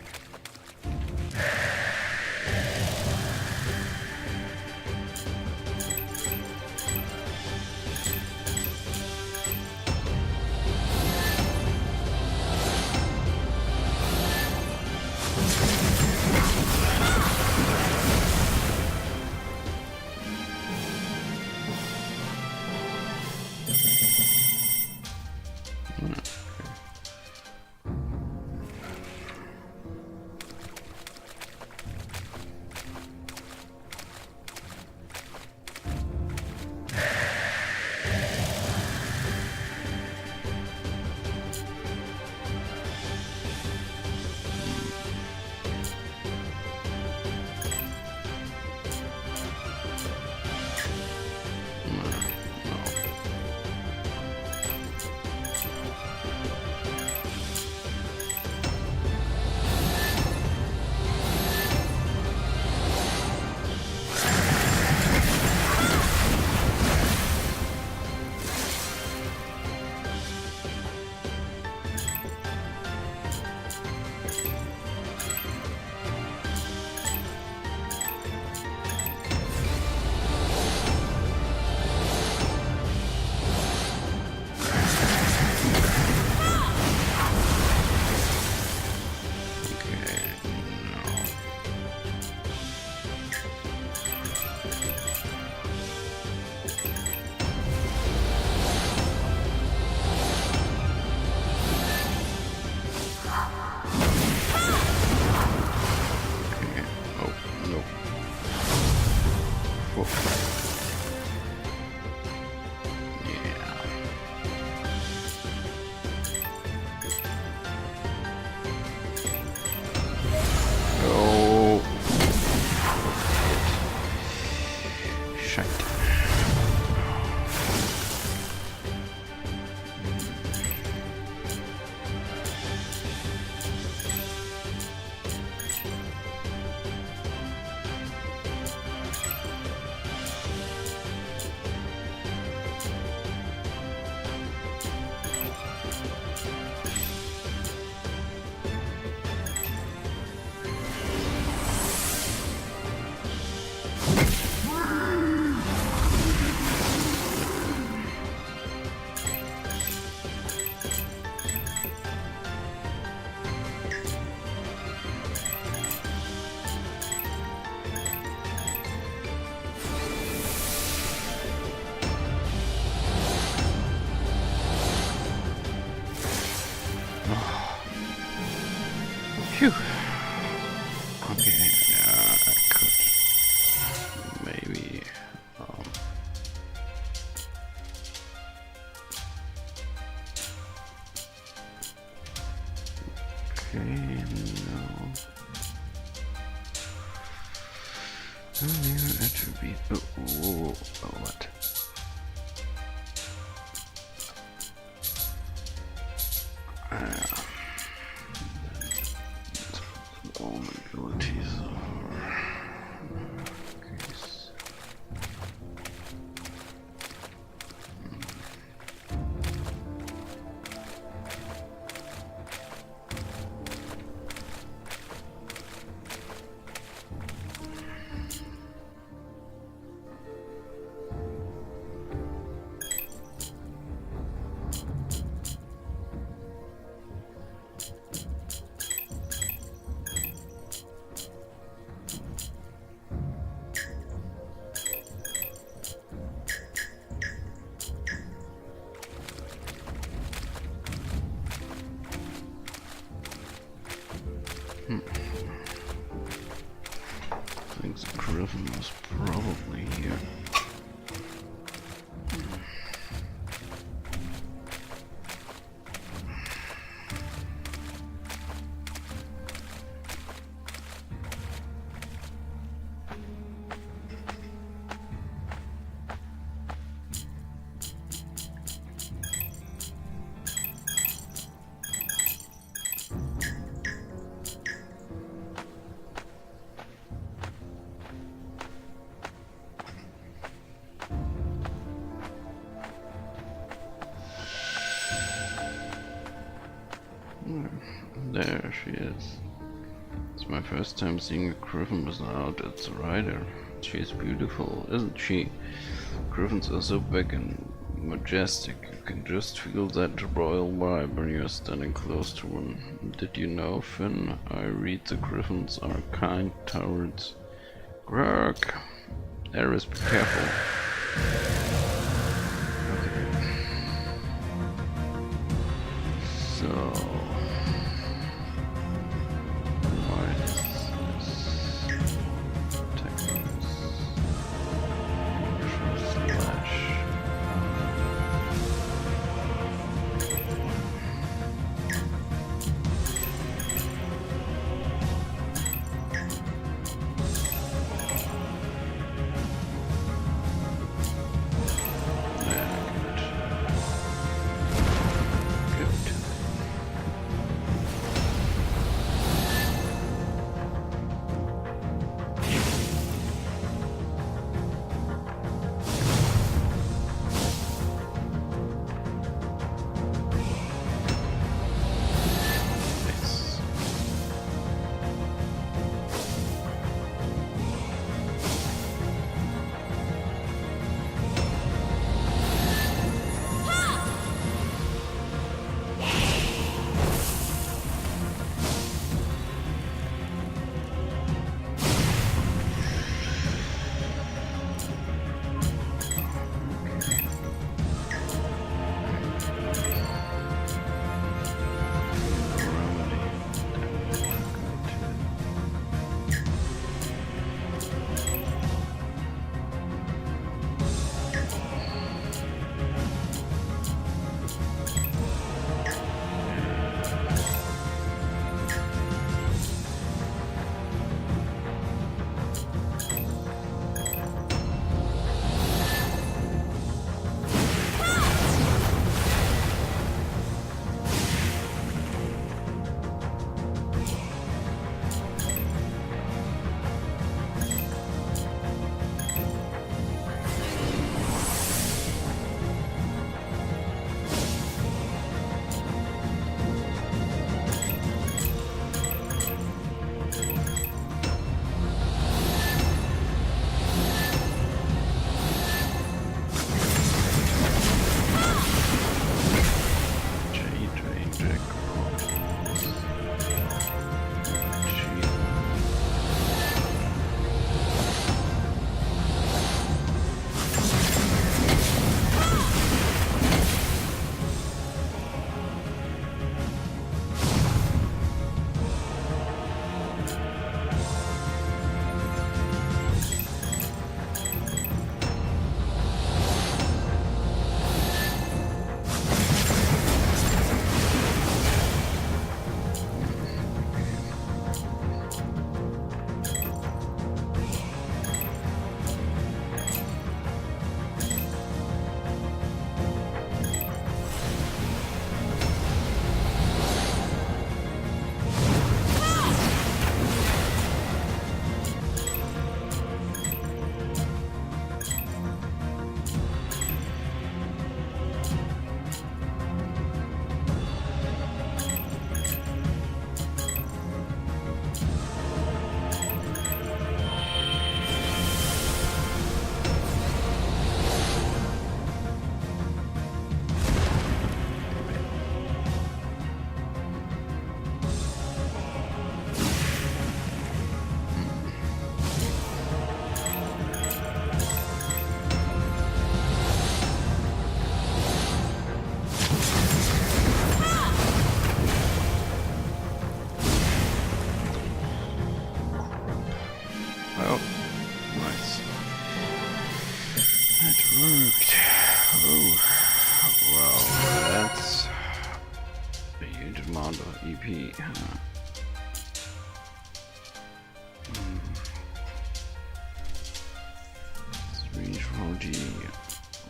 Phew. Okay, I could maybe okay, no. New attribute. Oh, what? Vulnerabilities are case. There she is. It's my first time seeing a griffin without its rider. She's beautiful, isn't she? Griffins are so big and majestic. You can just feel that royal vibe when you're standing close to one. Did you know, Finn? I read the griffins are kind towards Grog. Ares, be careful. Okay. So, why is this attacking this slash? Oh, nice. That worked. Oh, well, that's a huge amount of EP. Range 40,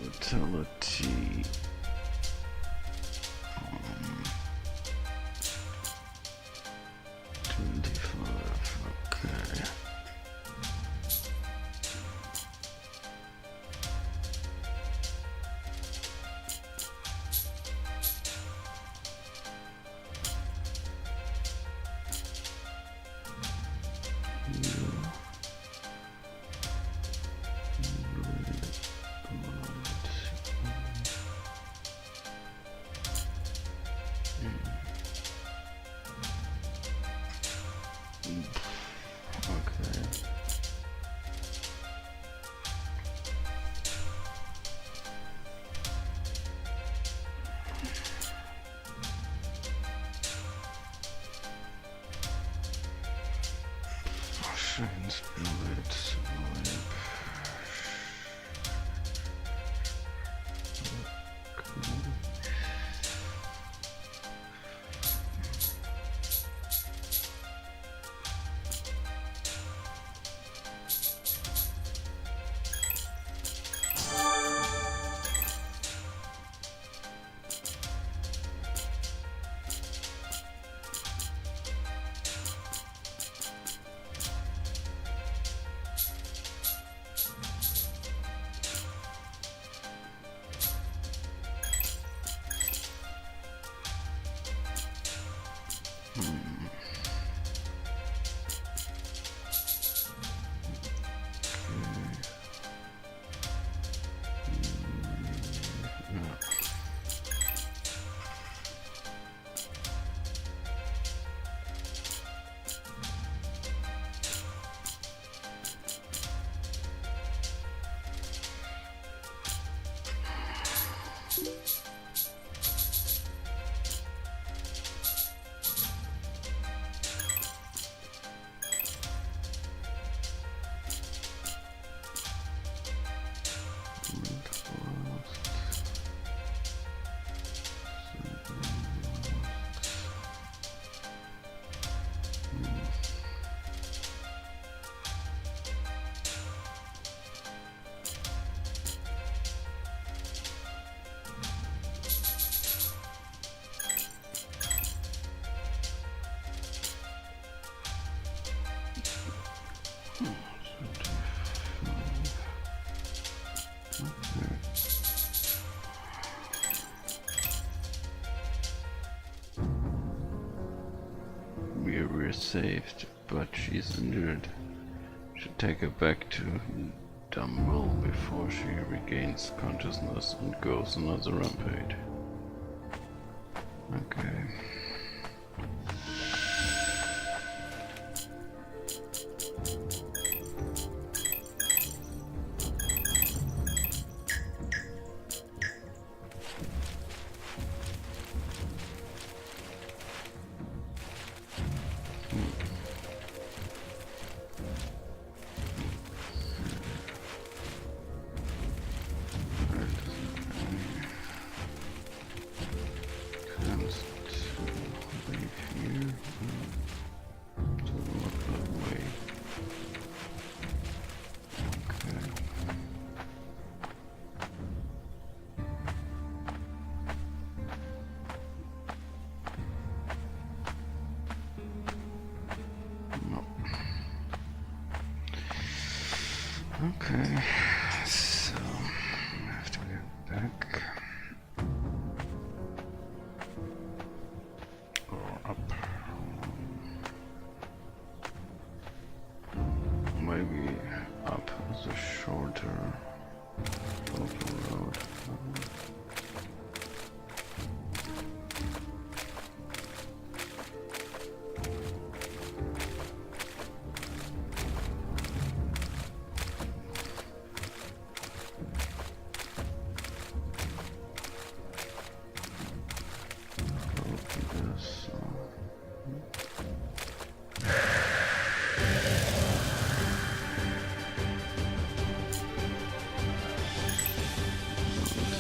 vitality. 25, okay. Transport. We're saved, but she's injured. Should take her back to Dumble before she regains consciousness and goes another rampage. Okay. Okay, so I have to get back or up. Maybe up is a shorter local road.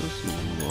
This is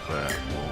that will...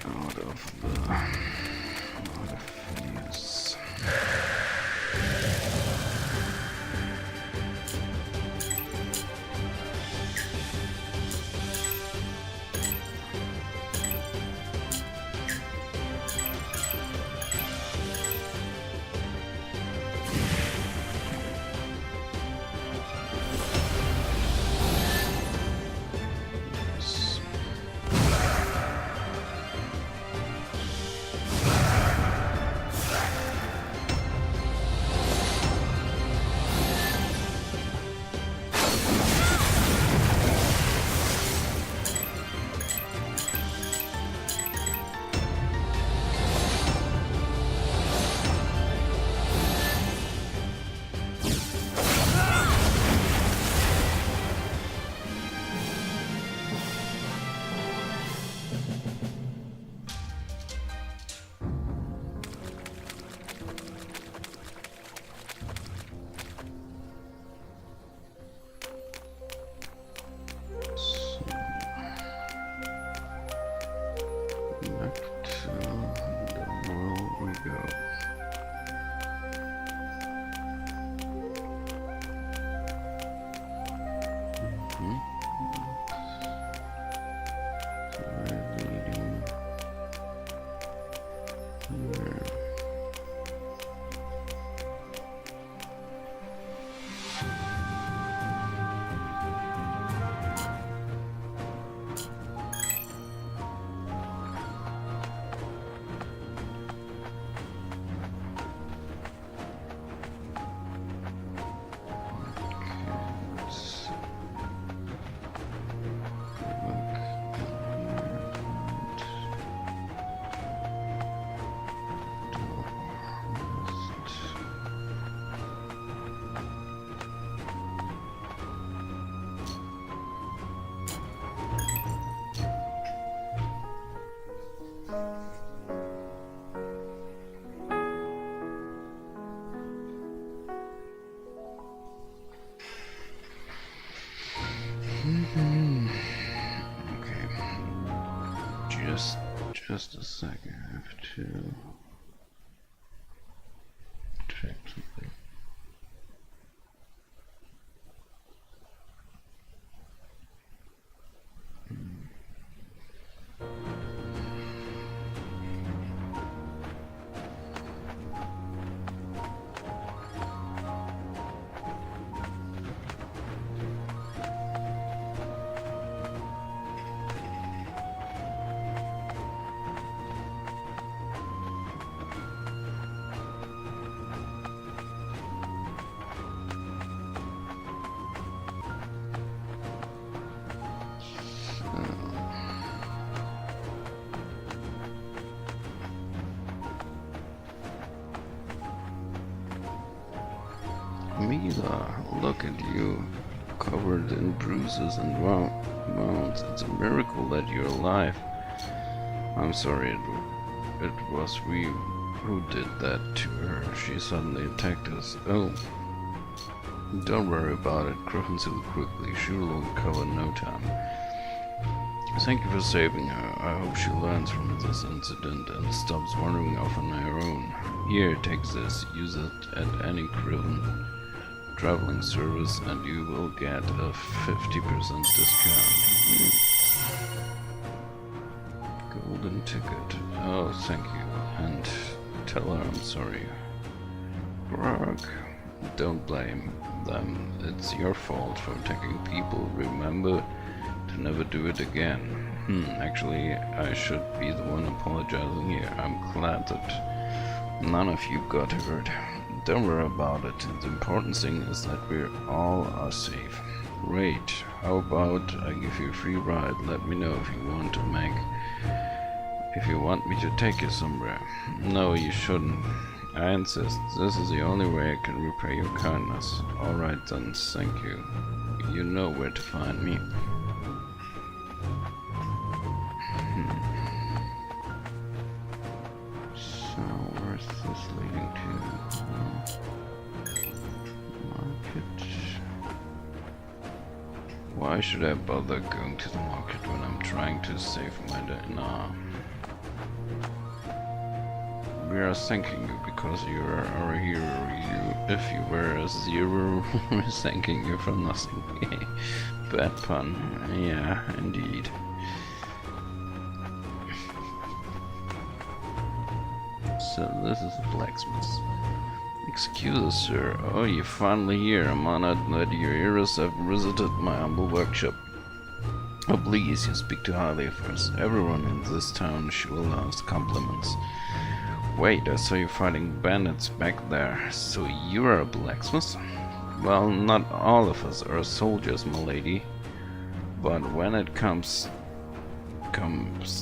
out of use. Okay. Just a second. I have to check something. Mila, look at you, covered in bruises and wounds. It's a miracle that you're alive. I'm sorry, it was we who did that to her. She suddenly attacked us. Oh, don't worry about it. Griffin healed quickly. She will recover in no time. Thank you for saving her. I hope she learns from this incident and stops wandering off on her own. Here, take this. Use it at any Griffin traveling service and you will get a 50% discount. Golden ticket. Oh, thank you. And tell her I'm sorry. Grog. Don't blame them. It's your fault for attacking people. Remember to never do it again. Actually, I should be the one apologizing here. I'm glad that none of you got hurt. Don't worry about it. The important thing is that we all are safe. Great. How about I give you a free ride? Let me know if you want me to take you somewhere. No, you shouldn't. I insist. This is the only way I can repay your kindness. Alright then, thank you. You know where to find me. So, where's this leading to? Market. Why should I bother going to the market when I'm trying to save my day? Nah. We are thanking you because you are our hero. If you were a zero, we're thanking you for nothing. Bad pun. Yeah, indeed. So this is a blacksmith. Excuse us, sir. Oh, you're finally here. I'm honored that your heroes have visited my humble workshop. Oh, please, you speak too highly of us. Everyone in this town sure loves compliments. Wait, I saw you fighting bandits back there. So you're a blacksmith? Well, not all of us are soldiers, my lady. But when it comes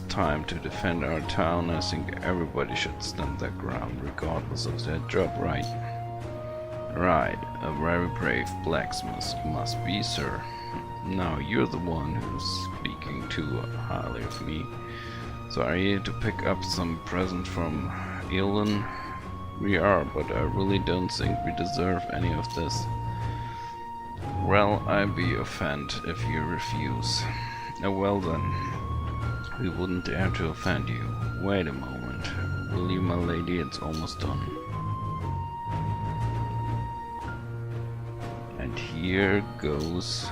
time to defend our town, I think everybody should stand their ground, regardless of their job, right? Right, a very brave blacksmith you must be, sir. Now you're the one who's speaking too highly of me. So are you to pick up some present from Elon? We are, but I really don't think we deserve any of this. Well, I'd be offended if you refuse. Well then, we wouldn't dare to offend you. Wait a moment. Will you, my lady? It's almost done. And here goes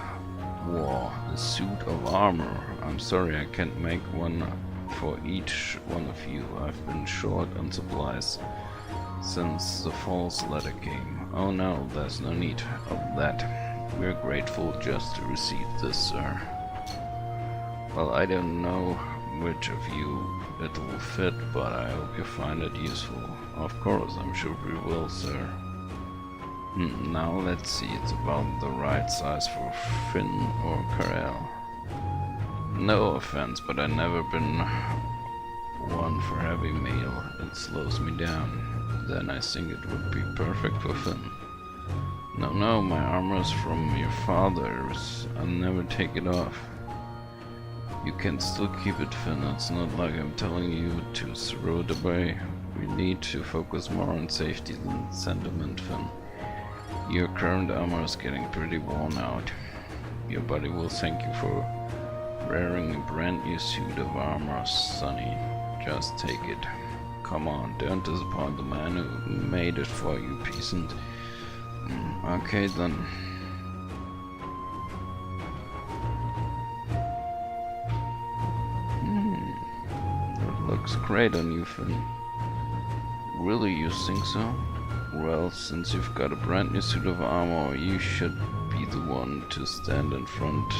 War, the suit of armor. I'm sorry I can't make one for each one of you. I've been short on supplies since the false letter came. Oh no, there's no need of that. We're grateful just to receive this, sir. Well, I don't know which of you it will fit, but I hope you find it useful. Of course, I'm sure we will, sir. Now let's see, it's about the right size for Finn or Karel. No offense, but I've never been one for heavy mail. It slows me down. Then I think it would be perfect for Finn. No, my armor's from your father's. I'll never take it off. You can still keep it, Finn. It's not like I'm telling you to throw it away. We need to focus more on safety than sentiment, Finn. Your current armor is getting pretty worn out. Your body will thank you for wearing a brand new suit of armor, Sonny. Just take it. Come on, don't disappoint the man who made it for you, peasant. Okay then. That looks great on you, Finn. Really, you think so? Well, since you've got a brand new suit of armor, you should be the one to stand in front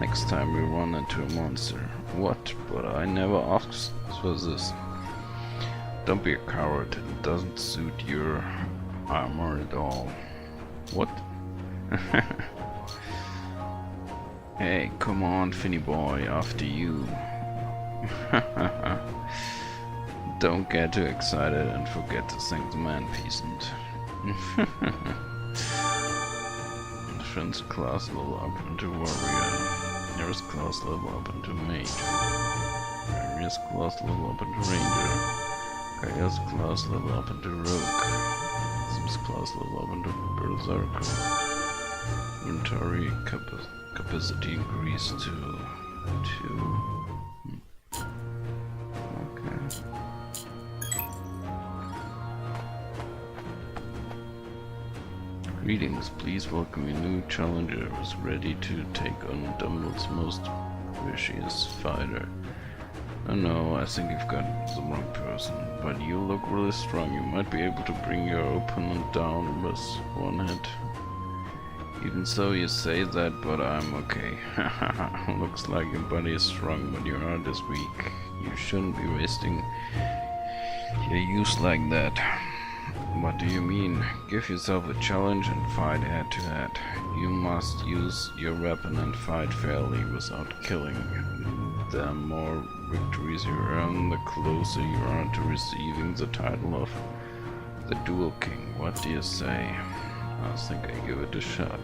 next time we run into a monster. What? But I never asked for this. Don't be a coward. It doesn't suit your armor at all. What? Hey, come on, Finny boy, after you. Don't get too excited and forget to thank the man, peasant. Finn's class level up into warrior. Nearest class level up into mage. Nearest class level up into ranger. Kaya's class level up into rogue. Sim's class level up into berserker. Inventory capacity increased to 2. Greetings, please welcome your new challenger who's ready to take on Dumbledore's most vicious fighter. Oh no, I think you've got the wrong person, but you look really strong. You might be able to bring your opponent down with one hit. Even so, you say that, but I'm okay. Looks like your body is strong, but your heart is weak. You shouldn't be wasting your youth like that. What do you mean? Give yourself a challenge and fight head to head. You must use your weapon and fight fairly without killing. The more victories you earn, the closer you are to receiving the title of the Duel King. What do you say? I think I give it a shot.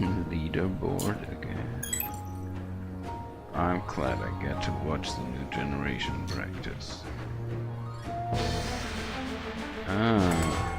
Leaderboard again. I'm glad I get to watch the new generation practice. Ah.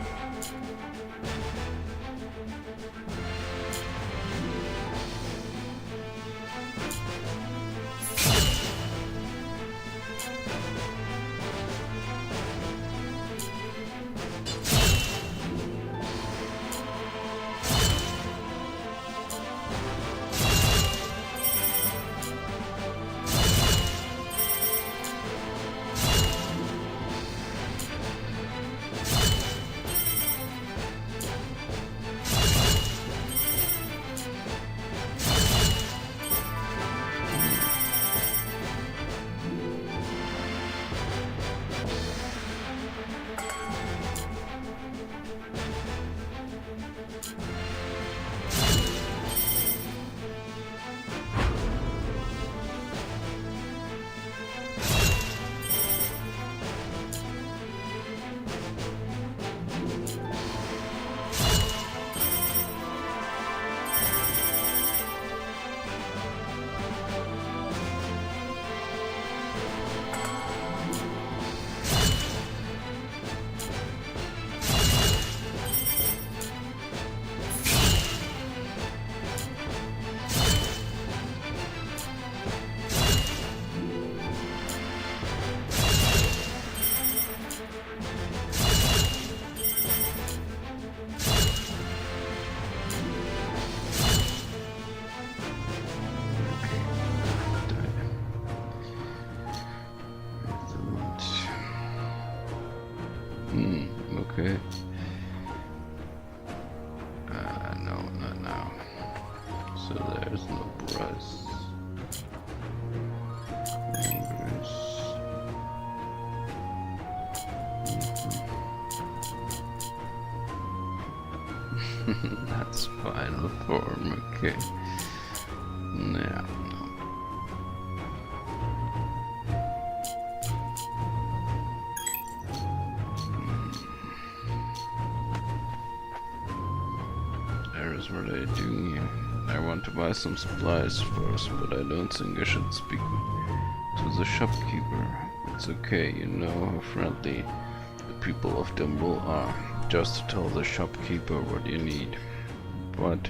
okay. No, not now. So there's no price. That's final form, okay. Yeah. There's what I do here. I want to buy some supplies first, but I don't think I should speak to the shopkeeper. It's okay, you know how friendly the people of Dimble are. Just to tell the shopkeeper what you need. But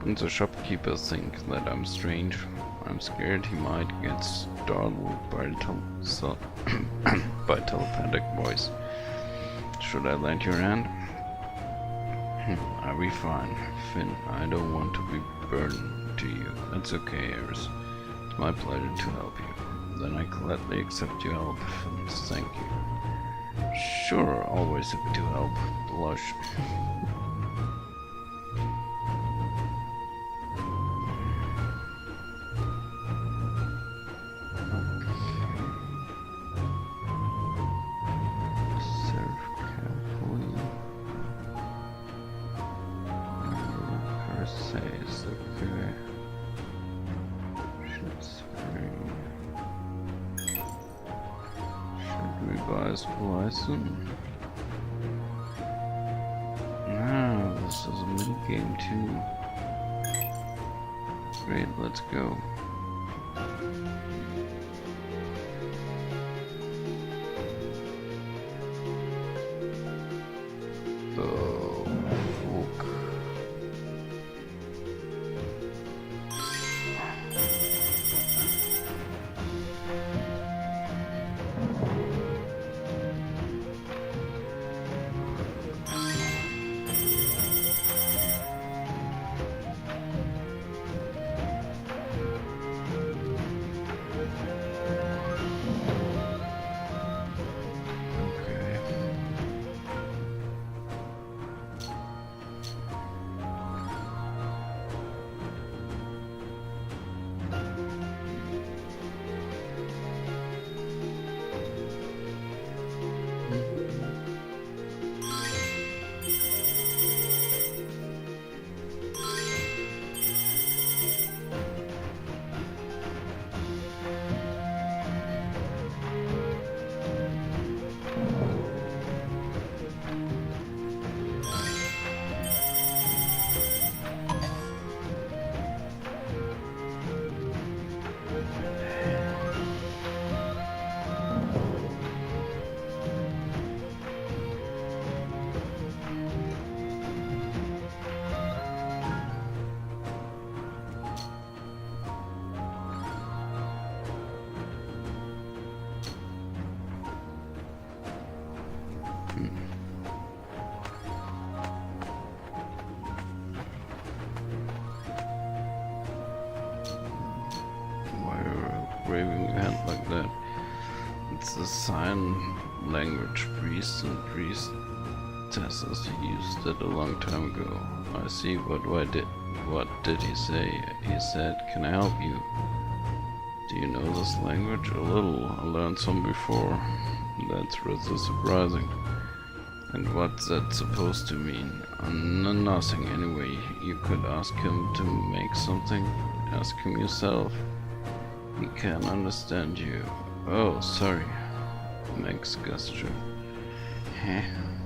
when the shopkeeper thinks that I'm strange, I'm scared he might get startled by by telepathic voice. Should I lend your hand? I'll be fine, Finn. I don't want to be burdened to you. That's okay, Eris. It's my pleasure to help you. Then I gladly accept your help, Finn. Thank you. Sure, always happy to help. Blush. License. Ah, this is a mini game too. Great, let's go. Oh, fuck. Waving your hand like that. It's a sign language. Priests and priestesses used it a long time ago. I see. What did he say? He said, "Can I help you?" Do you know this language? A little. I learned some before. That's rather surprising. And what's that supposed to mean? Nothing anyway. You could ask him to make something. Ask him yourself. He can't understand you. Oh, sorry. Makes gesture. Huh?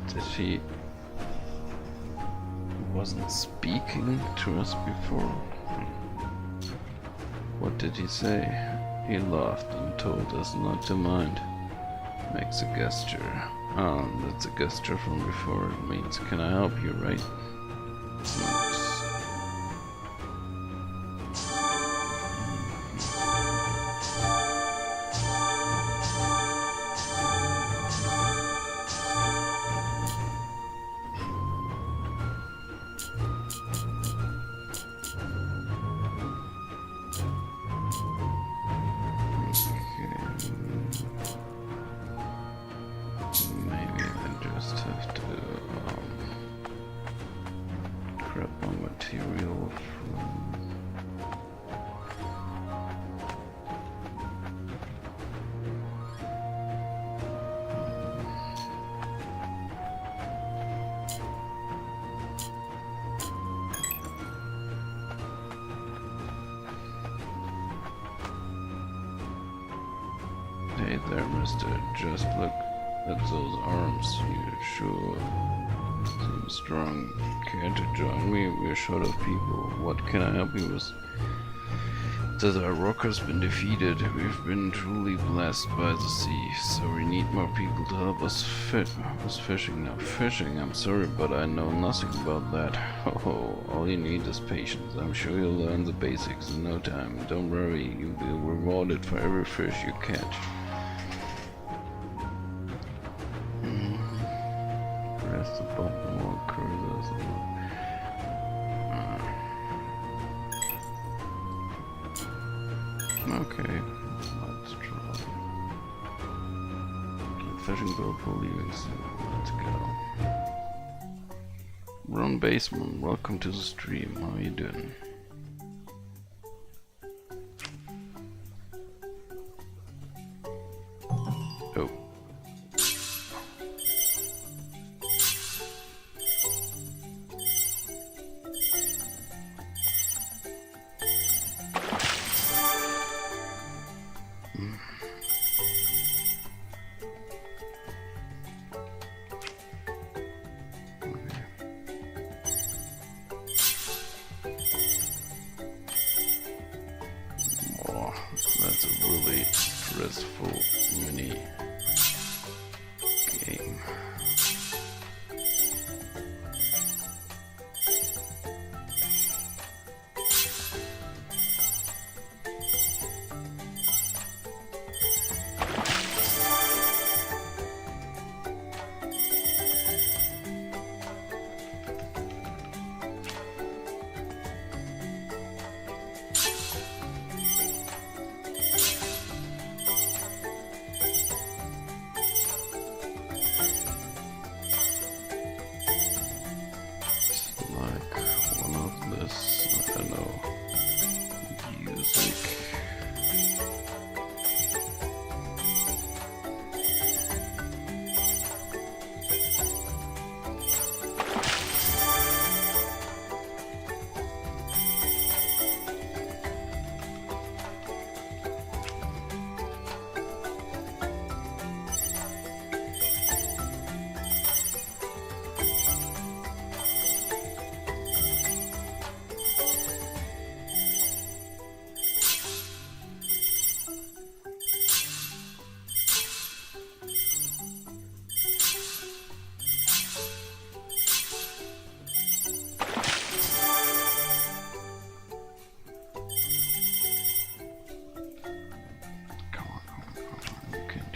Did he... wasn't speaking to us before? What did he say? He laughed and told us not to mind. Makes a gesture. Ah, that's a gesture from before. It means, can I help you, right? Maybe I just have to Hey there, mister. Just look at those arms. You sure seem strong. Care to join me? We're short of people. What can I help you with? That our rocker's been defeated. We've been truly blessed by the sea, so we need more people to help us fishing. Now fishing, I'm sorry, but I know nothing about that. Oh, all you need is patience. I'm sure you'll learn the basics in no time. Don't worry, you'll be rewarded for every fish you catch. Press the button more cursors. Okay, let's try. The fishing boat will leaving soon. Let's go. Ron Baseman, welcome to the stream. How are you doing? Oh. That's a really stressful mini game.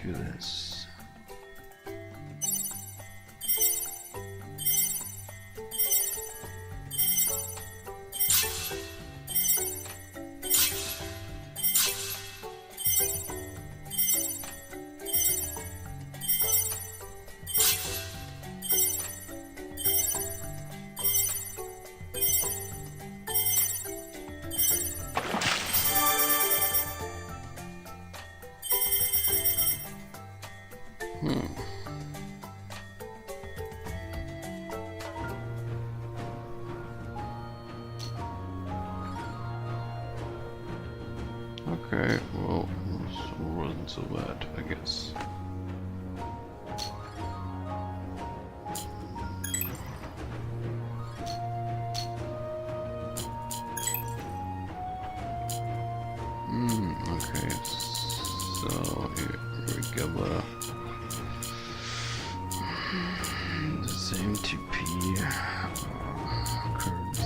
This. Okay, well, this wasn't so bad, I guess. Okay, so here we gather the same TP currency.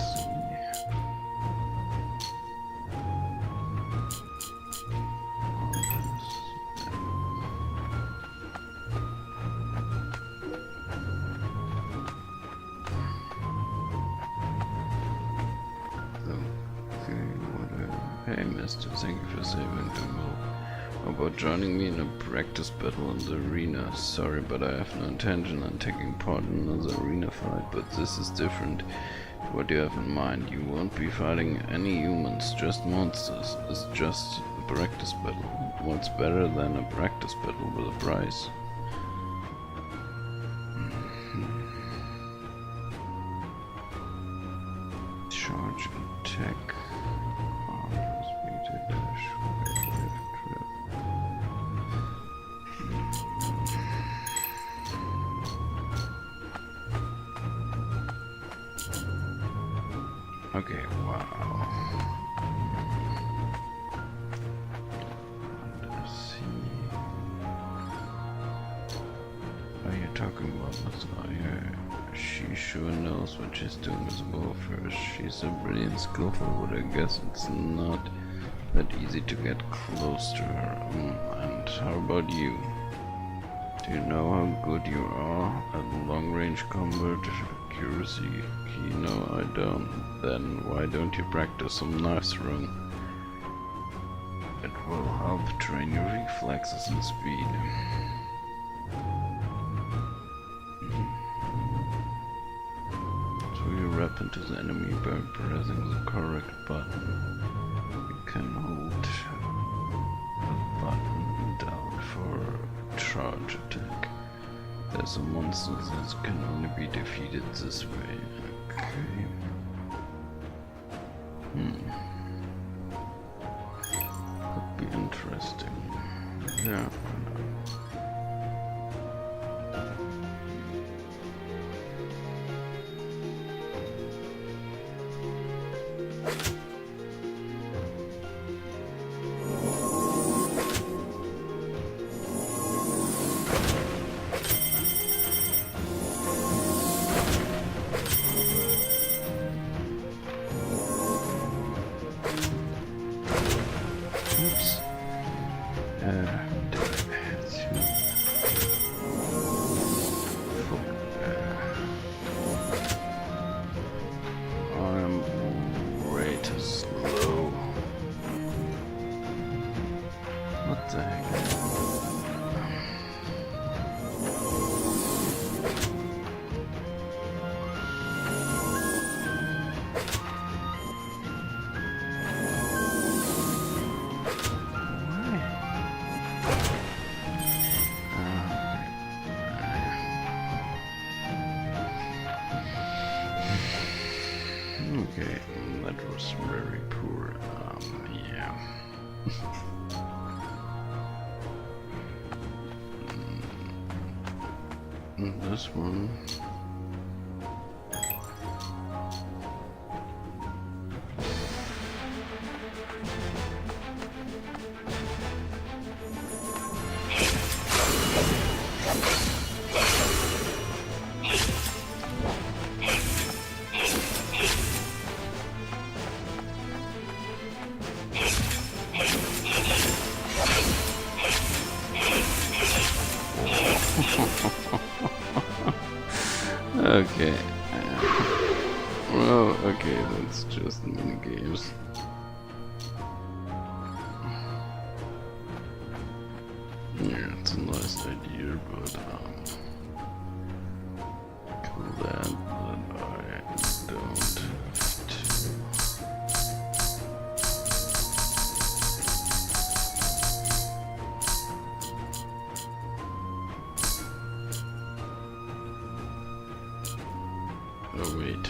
Hey mister, thank you for saving the world. How about joining me in a practice battle in the arena? Sorry, but I have no intention on taking part in another arena fight, but this is different. What do you have in mind? You won't be fighting any humans, just monsters. It's just a practice battle. What's better than a practice battle with a prize? Charge attack. Okay, wow. Let's see. Are you talking about Messiah? She sure knows what she's doing as a warfare. She's a brilliant skillful, but I guess it's not that easy to get close to her. And how about you? Do you know how good you are at long-range combat? Accuracy? No, I don't. Then why don't you practice some knife throwing? It will help train your reflexes and speed. Throw your weapon to the enemy by pressing the correct button. You can hold the button down for a charge attack. There's a monster that can only be defeated this way. Okay. Could be interesting. Yeah. Oops. I'm way too slow. What the heck? Okay, that was very poor. Yeah. This one. Okay. Well, okay, that's just mini games. Yeah, it's a nice idea, but glad that I don't have to. Oh wait.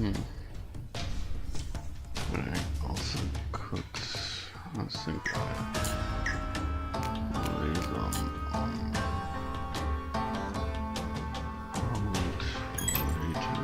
I also could, I think I lay them on permanent later.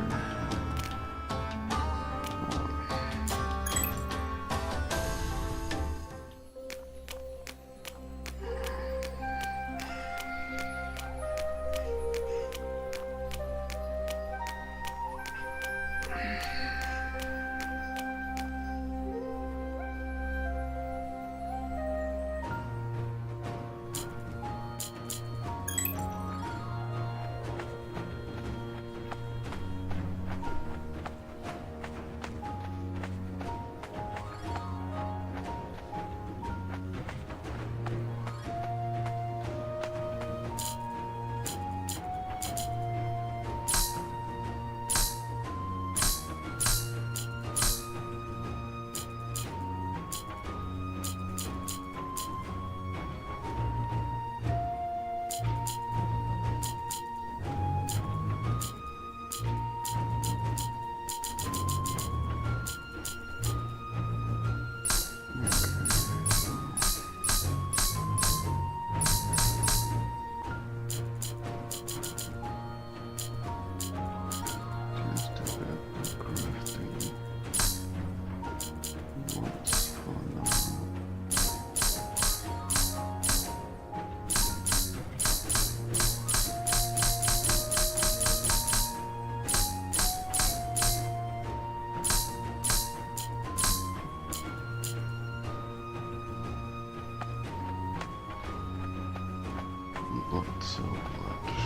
Not so much.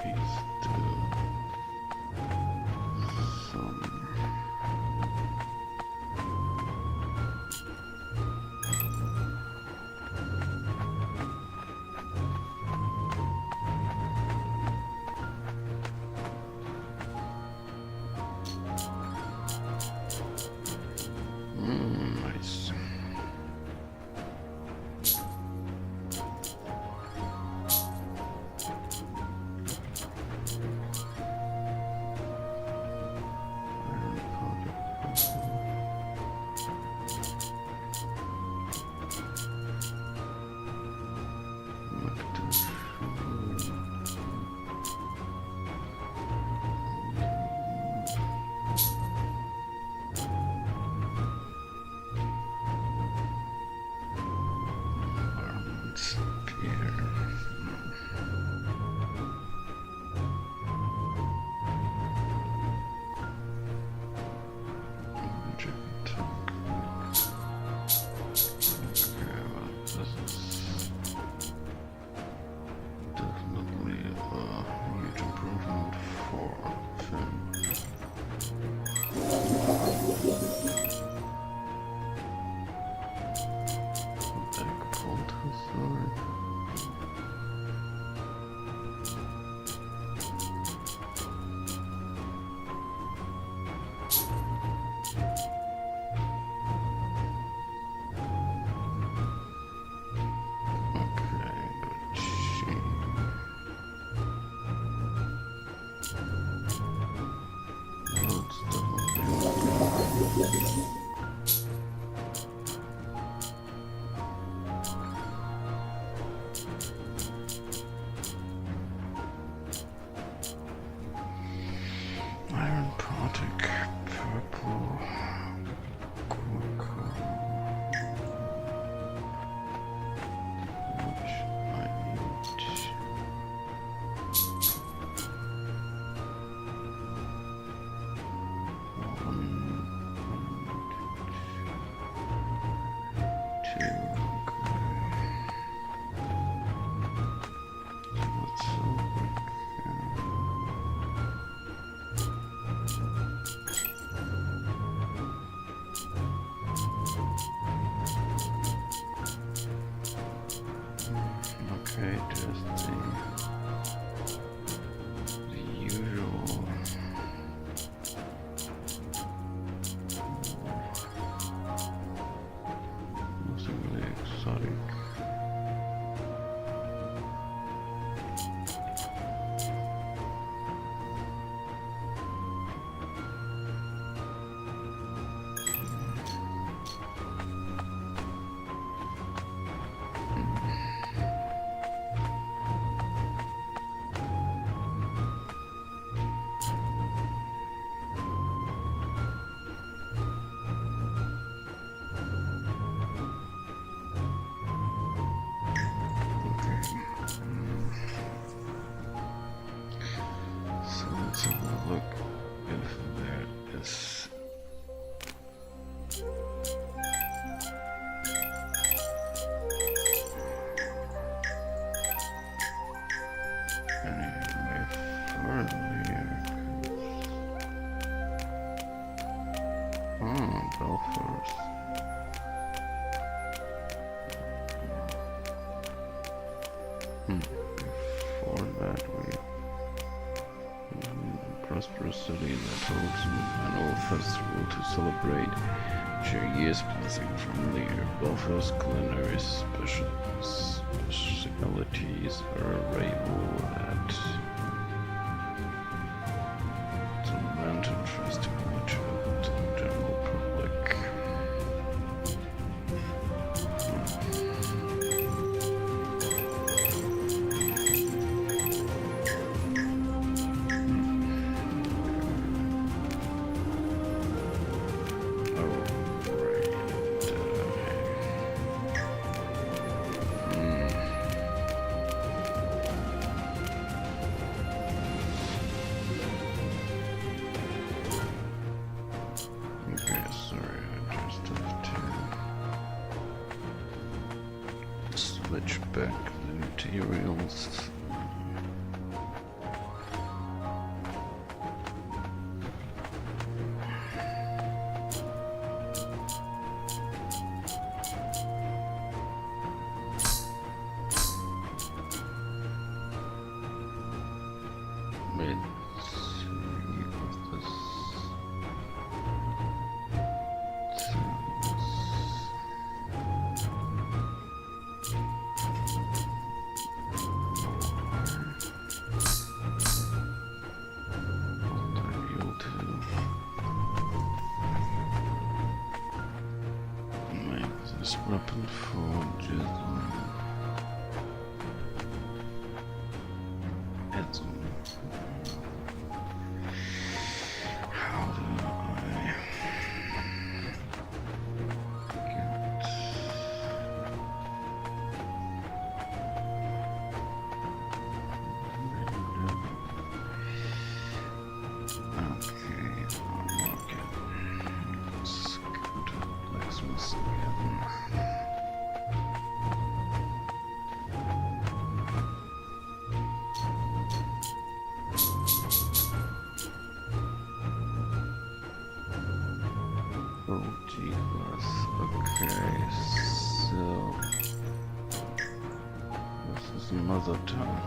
These do some. Nice. Iron Particle, purple, quicker, which I need. Okay, just the usual. Nothing really exotic. currently. Oh, Belfast. Before that, we prosperous city that holds an annual festival to celebrate share year's blessing from the year. Belfast culinary specialities are available at the Lantern Festival, which is open to the general public. Switch back the materials. This weapon forges heads on. How do I okay, unlock it. Let's go to blacksmith again. Oh, Jesus. Okay, so this is mother tongue.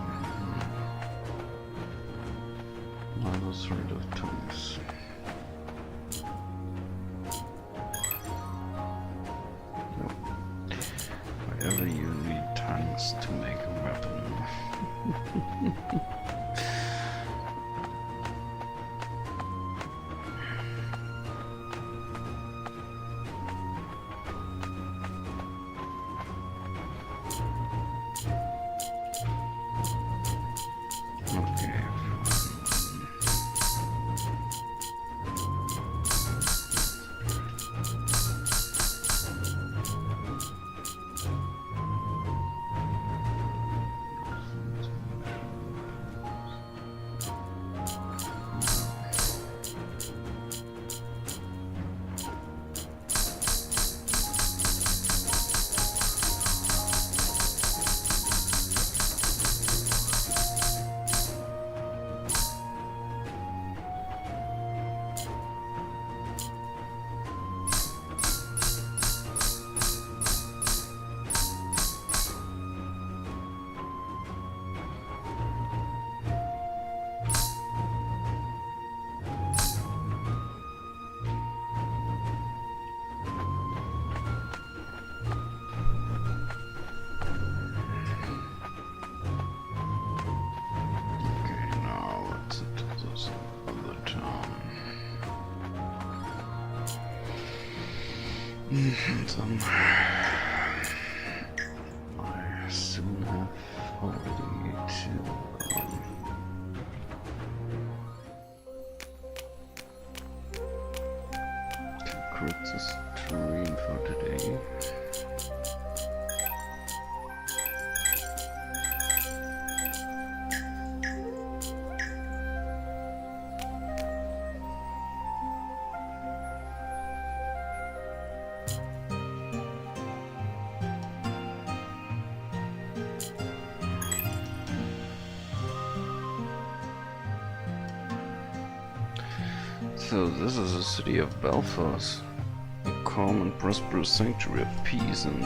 Mother's rid of tongues. Wherever you need tongues to make a weapon. Okay. Some I soon have already to quit the stream for today. So this is the city of Belfast, a calm and prosperous sanctuary of peace and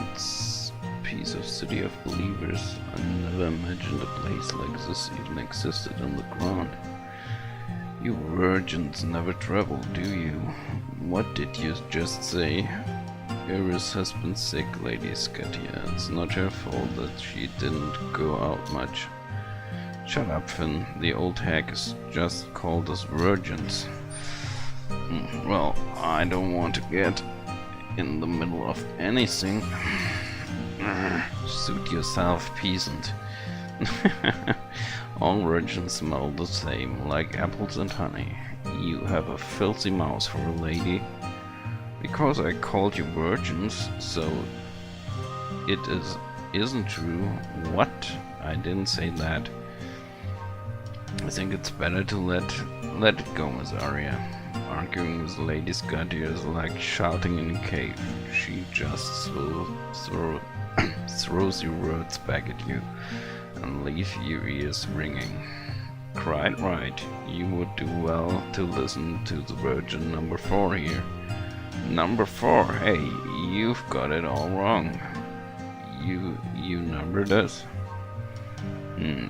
peace of city of believers. I never imagined a place like this even existed on the ground. You virgins never travel, do you? What did you just say? Iris has been sick, Lady Scatia. It's not her fault that she didn't go out much. Shut up, Finn. The old hag has just called us virgins. Well, I don't want to get in the middle of anything. Suit yourself, peasant. All virgins smell the same, like apples and honey. You have a filthy mouth for a lady. Because I called you virgins, so it isn't true. What? I didn't say that. I think it's better to let it go, Miss Arya. Arguing with Lady Scatia is like shouting in a cave. She just throws your words back at you and leave your ears ringing. Quite right. You would do well to listen to the virgin number 4 here. Number 4? Hey, you've got it all wrong. You numbered us?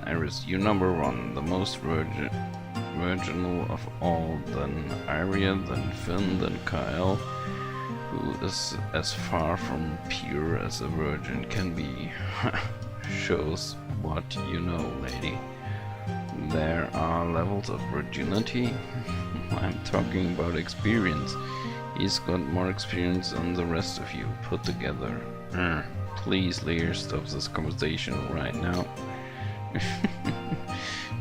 Iris, you number 1, the most virginal of all, then Arya, then Finn, then Kyle, who is as far from pure as a virgin can be. Shows what you know, lady. There are levels of virginity. I'm talking about experience. He's got more experience than the rest of you put together. Please, Lear, stop this conversation right now.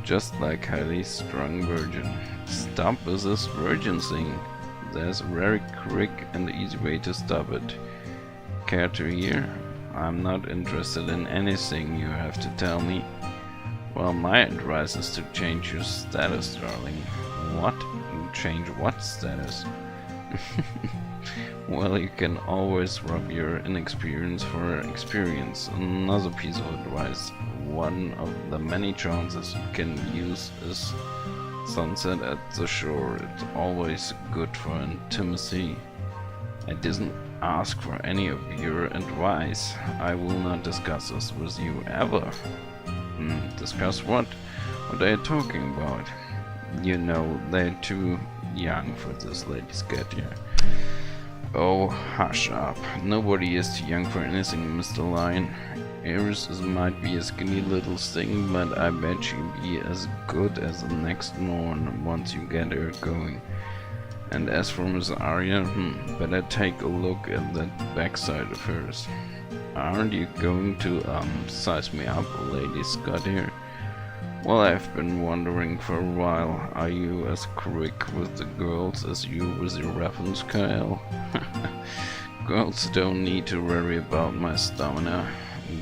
Just like highly strung virgin. Stop with this virgin thing. There's a very quick and easy way to stop it. Care to hear? I'm not interested in anything you have to tell me. Well, my advice is to change your status, darling. What? You change what status? Well, you can always rub your inexperience for experience. Another piece of advice. One of the many chances you can use is sunset at the shore. It's always good for intimacy. I didn't ask for any of your advice. I will not discuss this with you ever. Discuss what? What are you talking about? You know, they're too young for this, Lady Scatia. Oh, hush up. Nobody is too young for anything, Mr. Lion. Iris might be a skinny little thing, but I bet she'll be as good as the next Norn once you get her going. And as for Miss Arya, better take a look at that backside of hers. Aren't you going to, size me up, Lady Scatia? Well, I've been wondering for a while. Are you as quick with the girls as you with your weapons, Kyle? Girls don't need to worry about my stamina.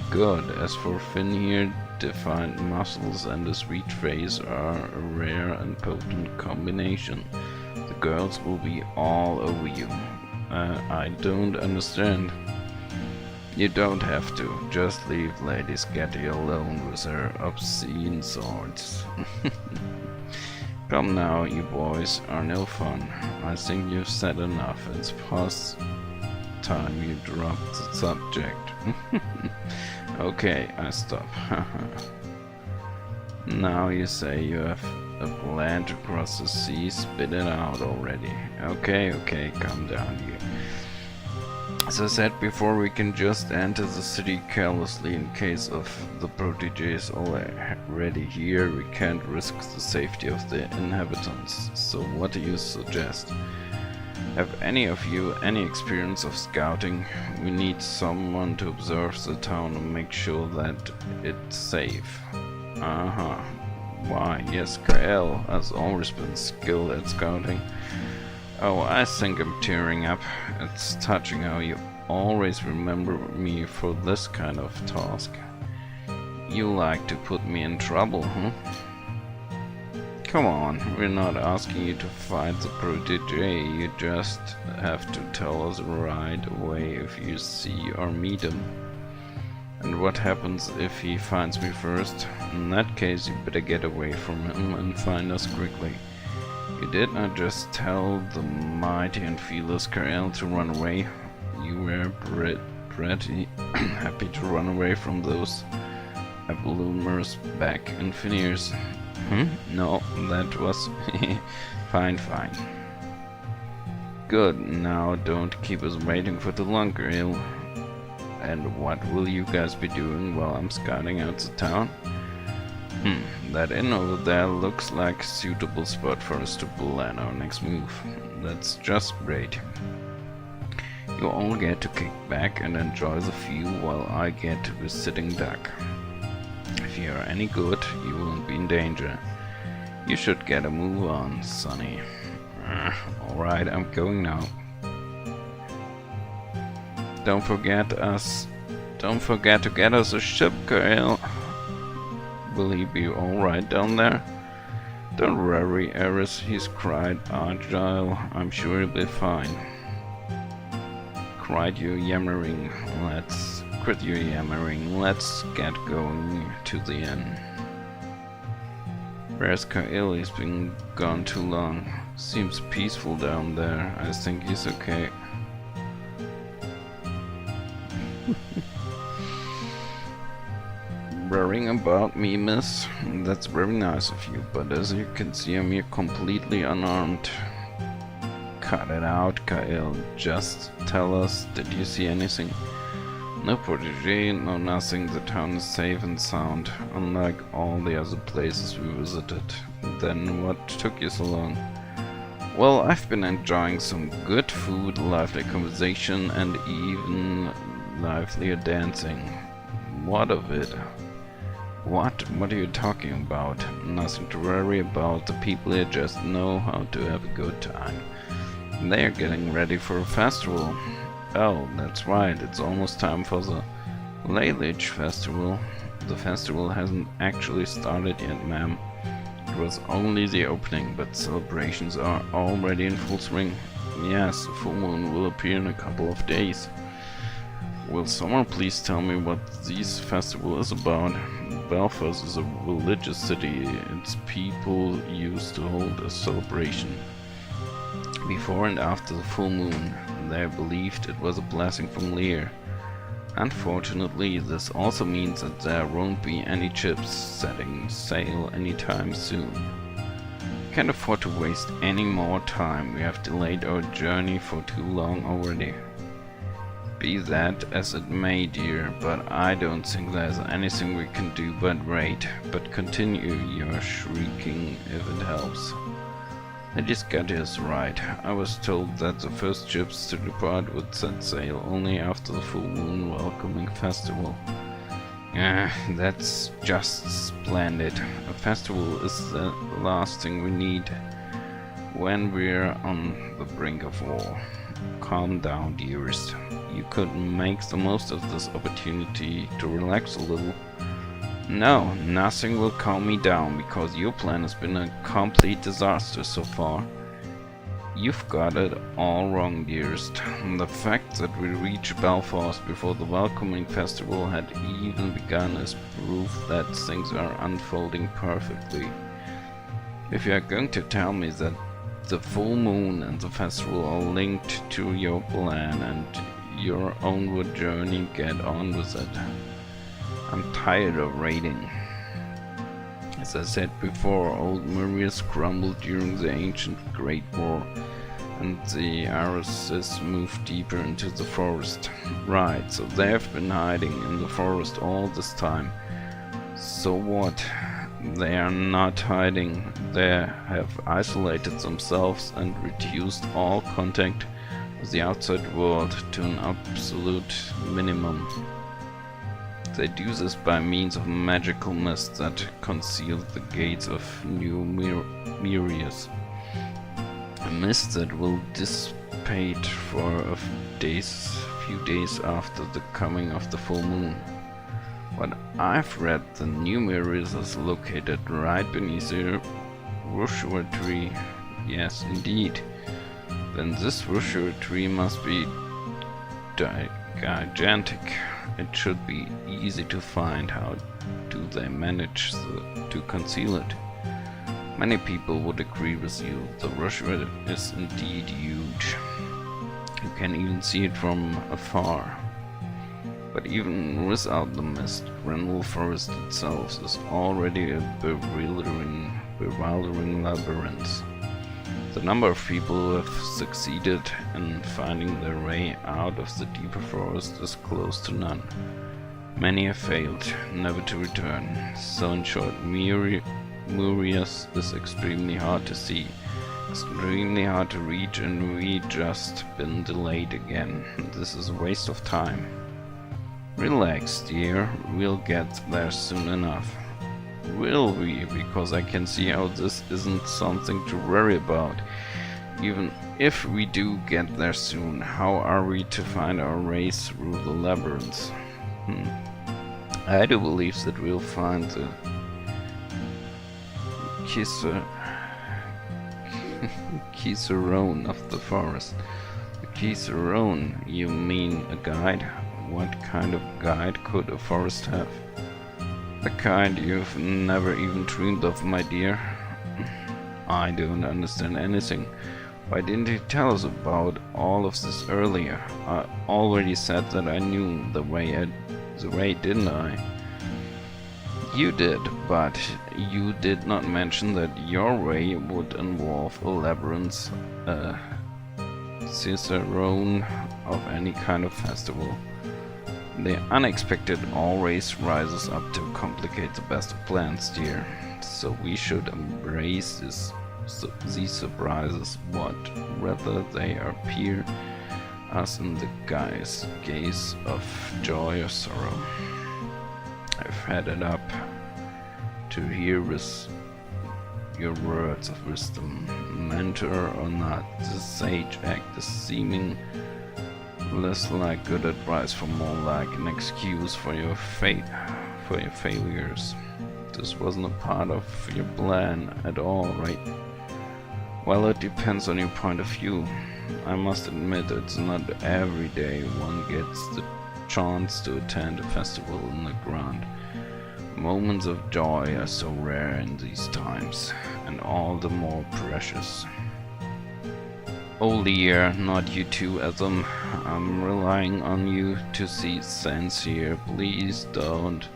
Good. As for Finn here, defined muscles and a sweet face are a rare and potent combination. The girls will be all over you. I don't understand. You don't have to. Just leave Lady Scatia alone with her obscene swords. Come now, you boys are no fun. I think you've said enough. It's past time you dropped the subject. Okay, I stop. Now you say you have a plan to cross the sea, spit it out already. Okay, calm down, you. As I said before, we can just enter the city carelessly in case of the proteges already here. We can't risk the safety of the inhabitants. So what do you suggest? Have any of you any experience of scouting? We need someone to observe the town and make sure that it's safe. Why, yes, Kael has always been skilled at scouting. Oh, I think I'm tearing up. It's touching how you always remember me for this kind of task. You like to put me in trouble, huh? Come on, we're not asking you to fight the protege. You just have to tell us right away if you see or meet him. And what happens if he finds me first? In that case, you better get away from him and find us quickly. You did not just tell the mighty and fearless Kael to run away. You were pretty happy to run away from those Abloomers back in Phineas. No, that was fine. Good, now don't keep us waiting for too long, Kael. And what will you guys be doing while I'm scouting out the town? That inn over there looks like a suitable spot for us to plan our next move. That's just great. You all get to kick back and enjoy the view while I get to be sitting duck. If you are any good, you won't be in danger. You should get a move on, Sonny. Alright, I'm going now. Don't forget to get us a ship, Kael. Will he be alright down there? Don't worry, Eris, he's quite agile. I'm sure he'll be fine. Quit your yammering. Let's get going to the inn. Where's Kael? He's been gone too long. Seems peaceful down there. I think he's okay. Worrying about me, miss? That's very nice of you, but as you can see, I'm here completely unarmed. Cut it out, Kael. Just tell us, did you see anything? No protege, no nothing. The town is safe and sound, unlike all the other places we visited. Then what took you so long? Well, I've been enjoying some good food, lively conversation, and even livelier dancing. What of it? What are you talking about? Nothing to worry about. The people here just know how to have a good time. They're getting ready for a festival. Oh, that's right. It's almost time for the Lalich festival. The festival hasn't actually started yet, ma'am. It was only the opening, but celebrations are already in full swing. Yes, the full moon will appear in a couple of days. Will someone please tell me what this festival is about? Belfast is a religious city. Its people used to hold a celebration before and after the full moon. They believed it was a blessing from Lear. Unfortunately, this also means that there won't be any ships setting sail anytime soon. Can't afford to waste any more time. We have delayed our journey for too long already. Be that as it may, dear, but I don't think there's anything we can do but wait. But continue your shrieking if it helps. I just got this right. I was told that the first ships to depart would set sail only after the full moon welcoming festival. That's just splendid. A festival is the last thing we need when we're on the brink of war. Calm down, dearest. You could make the most of this opportunity to relax a little. No, nothing will calm me down, because your plan has been a complete disaster so far. You've got it all wrong, dearest. The fact that we reached Belfast before the welcoming festival had even begun is proof that things are unfolding perfectly. If you are going to tell me that the full moon and the festival are linked to your plan and your onward journey, get on with it. I'm tired of raiding. As I said before, old Marius crumbled during the ancient Great War, and the Arases moved deeper into the forest. Right, so they've been hiding in the forest all this time. So what? They are not hiding. They have isolated themselves and reduced all contact with the outside world to an absolute minimum. They do this by means of magical mist that conceals the gates of New Mirius. A mist that will dissipate for a few days after the coming of the full moon. What I've read, the New Mirius is located right beneath the Rushua tree. Yes, indeed. Then this Rushua tree must be gigantic. It should be easy to find. How do they manage to conceal it? Many people would agree with you. The rush is indeed huge. You can even see it from afar. But even without the mist, Grenville Forest itself is already a bewildering labyrinth. The number of people who have succeeded in finding their way out of the deeper forest is close to none. Many have failed, never to return. So in short, Murias is extremely hard to see, extremely hard to reach, and we just been delayed again. This is a waste of time. Relax, dear, we'll get there soon enough. Will we? Because I can see how this isn't something to worry about. Even if we do get there soon, how are we to find our way through the labyrinth? I do believe that we'll find the Cicerone of the forest. The Cicerone, you mean a guide? What kind of guide could a forest have? The kind you've never even dreamed of, my dear. I don't understand anything. Why didn't you tell us about all of this earlier? I already said that I knew the way, didn't I? You did, but you did not mention that your way would involve a labyrinth, Cicerone of any kind of festival. The unexpected always rises up to complicate the best of plans, dear. So we should embrace these surprises, what whether they appear us in the gaze of joy or sorrow. I've had it up to here with your words of wisdom. Mentor or not, the sage act is seeming less like good advice for more like an excuse for your failures. This wasn't a part of your plan at all, right? Well, it depends on your point of view. I must admit it's not every day one gets the chance to attend a festival in the ground. Moments of joy are so rare in these times, and all the more precious. Oh Lear, not you too, Etham. I'm relying on you to see sense here. Please don't.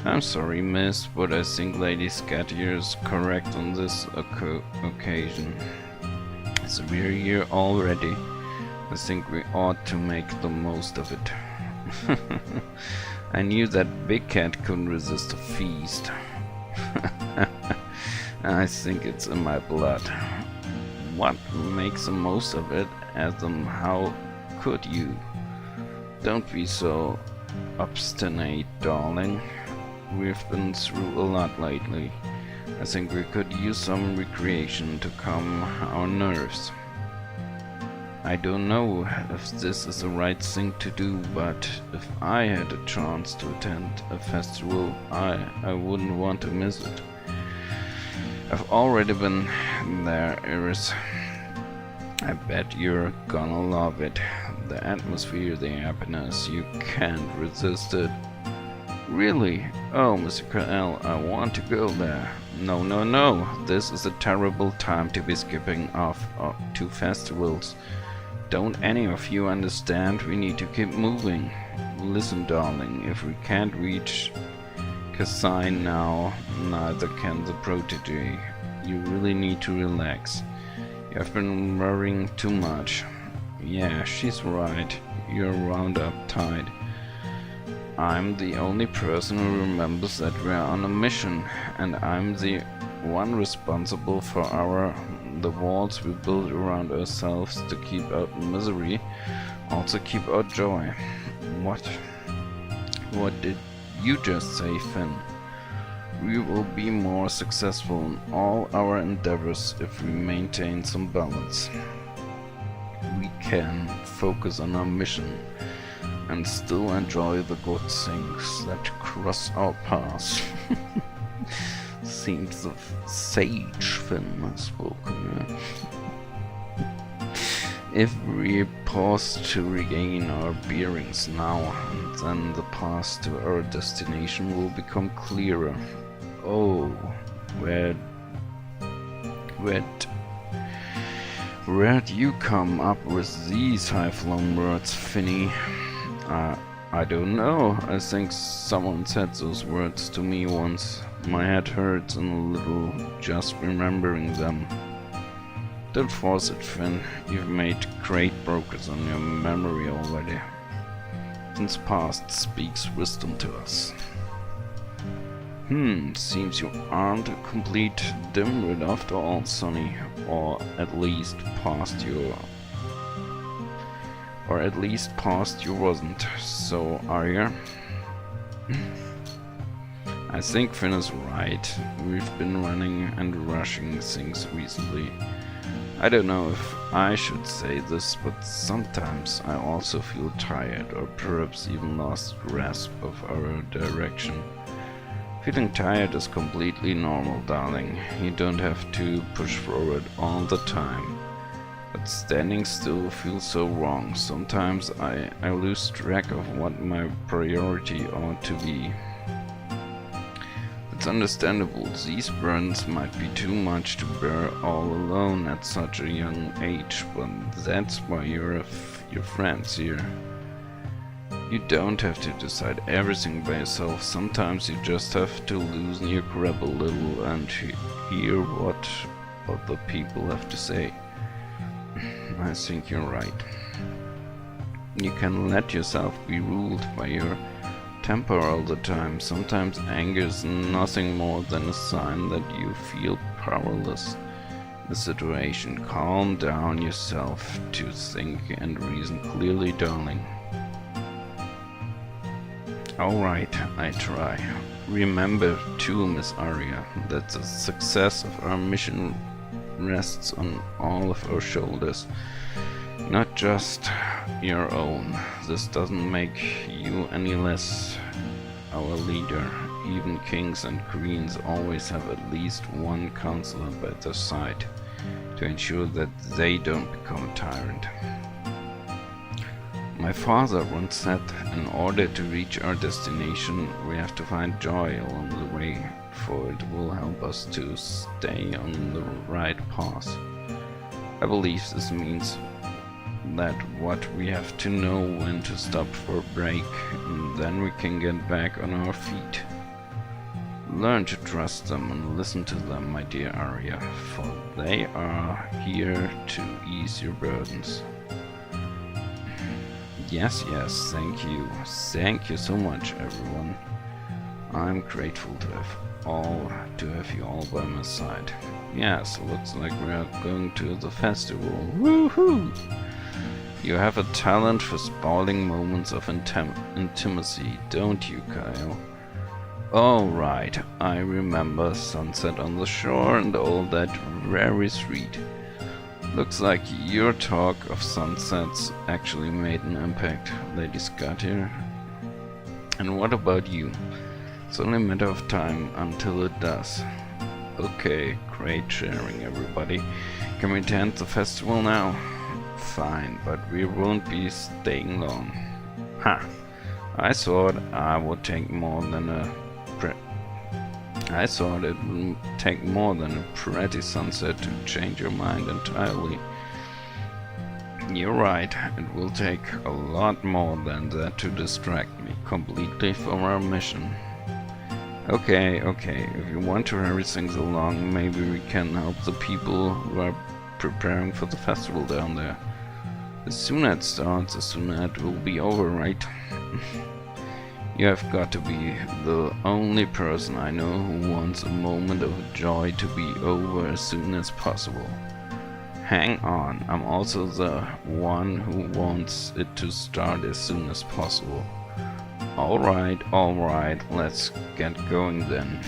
I'm sorry, miss, but I think Lady Scattier is correct on this occasion. So we're here already. I think we ought to make the most of it. I knew that Big Cat couldn't resist a feast. I think it's in my blood. What makes the most of it, Adam? How could you? Don't be so obstinate, darling. We've been through a lot lately. I think we could use some recreation to calm our nerves. I don't know if this is the right thing to do, but if I had a chance to attend a festival, I wouldn't want to miss it. I've already been there, Iris. I bet you're gonna love it. The atmosphere, the happiness, you can't resist it. Really? Oh, Mr. Creel, I want to go there. No, no, no. This is a terrible time to be skipping off to festivals. Don't any of you understand? We need to keep moving. Listen, darling, if we can't reach Cassine now, neither can the protege. You really need to relax. You have been worrying too much. Yeah, she's right. You're wound up tight. I'm the only person who remembers that we're on a mission, and I'm the one responsible for the walls we build around ourselves to keep out misery, also keep out joy. What did you just say, Finn? We will be more successful in all our endeavors if we maintain some balance. We can focus on our mission and still enjoy the good things that cross our paths. Seems the sage Finn has spoken. If we pause to regain our bearings now, then the path to our destination will become clearer. Oh, where Where'd you come up with these high-flown words, Finny? I don't know. I think someone said those words to me once. My head hurts and a little just remembering them. Don't force it, Finn. You've made great progress on your memory already. Since past speaks wisdom to us. Seems you aren't a complete dimwit after all, Sonny. Or at least past you wasn't. So are you? I think Finn is right. We've been running and rushing things recently. I don't know if I should say this, but sometimes I also feel tired or perhaps even lost grasp of our direction. Feeling tired is completely normal, darling. You don't have to push forward all the time. But standing still feels so wrong. Sometimes I lose track of what my priority ought to be. It's understandable. These burdens might be too much to bear all alone at such a young age, but that's why your friends here. You don't have to decide everything by yourself. Sometimes you just have to loosen your grip a little and hear what other people have to say. I think you're right. You can let yourself be ruled by your temper all the time. Sometimes anger is nothing more than a sign that you feel powerless in the situation. Calm down yourself to think and reason clearly, darling. Alright, I try. Remember too, Miss Arya, that the success of our mission rests on all of our shoulders, not just your own. This doesn't make you any less our leader. Even kings and queens always have at least one counselor by their side to ensure that they don't become a tyrant. My father once said, in order to reach our destination, we have to find joy along the way, for it will help us to stay on the right path. I believe this means that what we have to know when to stop for a break, and then we can get back on our feet. Learn to trust them and listen to them, my dear Arya, for they are here to ease your burdens. Yes, thank you. Thank you so much, everyone. I'm grateful to have you all by my side. Yes, looks like we are going to the festival. Woohoo! You have a talent for spoiling moments of intimacy, don't you, Kyle? All right, I remember sunset on the shore and all that. Very sweet. Looks like your talk of sunsets actually made an impact, Lady Scott here. And what about you? It's only a matter of time until it does. Okay, great sharing, everybody. Can we attend the festival now? Fine, but we won't be staying long. I thought it would take more than a pretty sunset to change your mind entirely. You're right, it will take a lot more than that to distract me completely from our mission. Okay, if you want to hurry things along, maybe we can help the people who are preparing for the festival down there. The sooner it starts, the sooner it will be over, right? You have got to be the only person I know who wants a moment of joy to be over as soon as possible. Hang on, I'm also the one who wants it to start as soon as possible. Alright, let's get going then.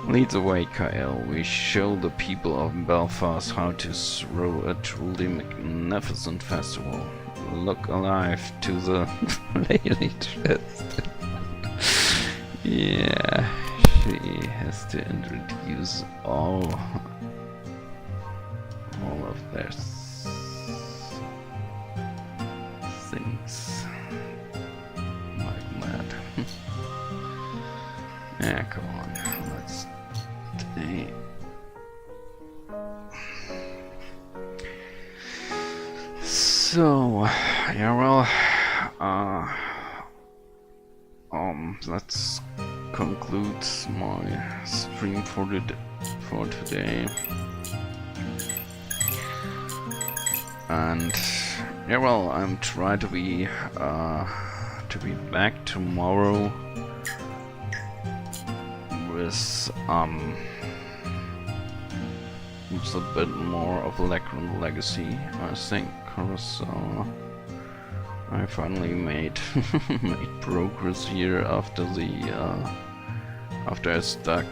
Lead the way, Kyle. We show the people of Belfast how to throw a truly magnificent festival. Look alive to the Lady Tristan. Yeah, she has to introduce all of their things like that. Yeah, come on, let's stay So, yeah, well, let's conclude my stream for today. And yeah, well, I'm trying to be back tomorrow with a bit more of Electron Legacy, I think, cause I finally made progress here after I stuck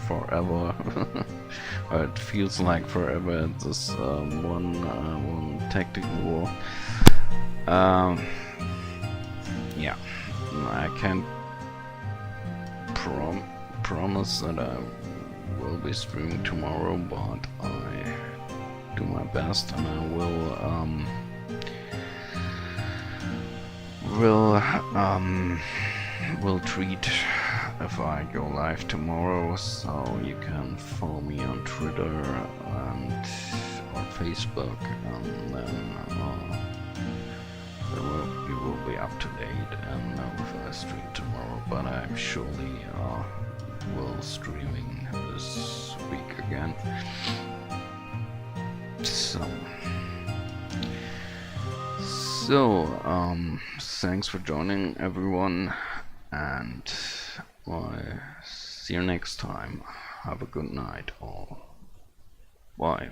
forever. It feels like forever at this one tactic war. Yeah, I can't promise that I will be streaming tomorrow, but I do my best, and I will treat if I go live tomorrow, so you can follow me on Twitter and or Facebook, and then you will be up to date and know if I stream tomorrow. But I'm surely will streaming this week again. So thanks for joining, everyone, and I see you next time. Have a good night all. Bye.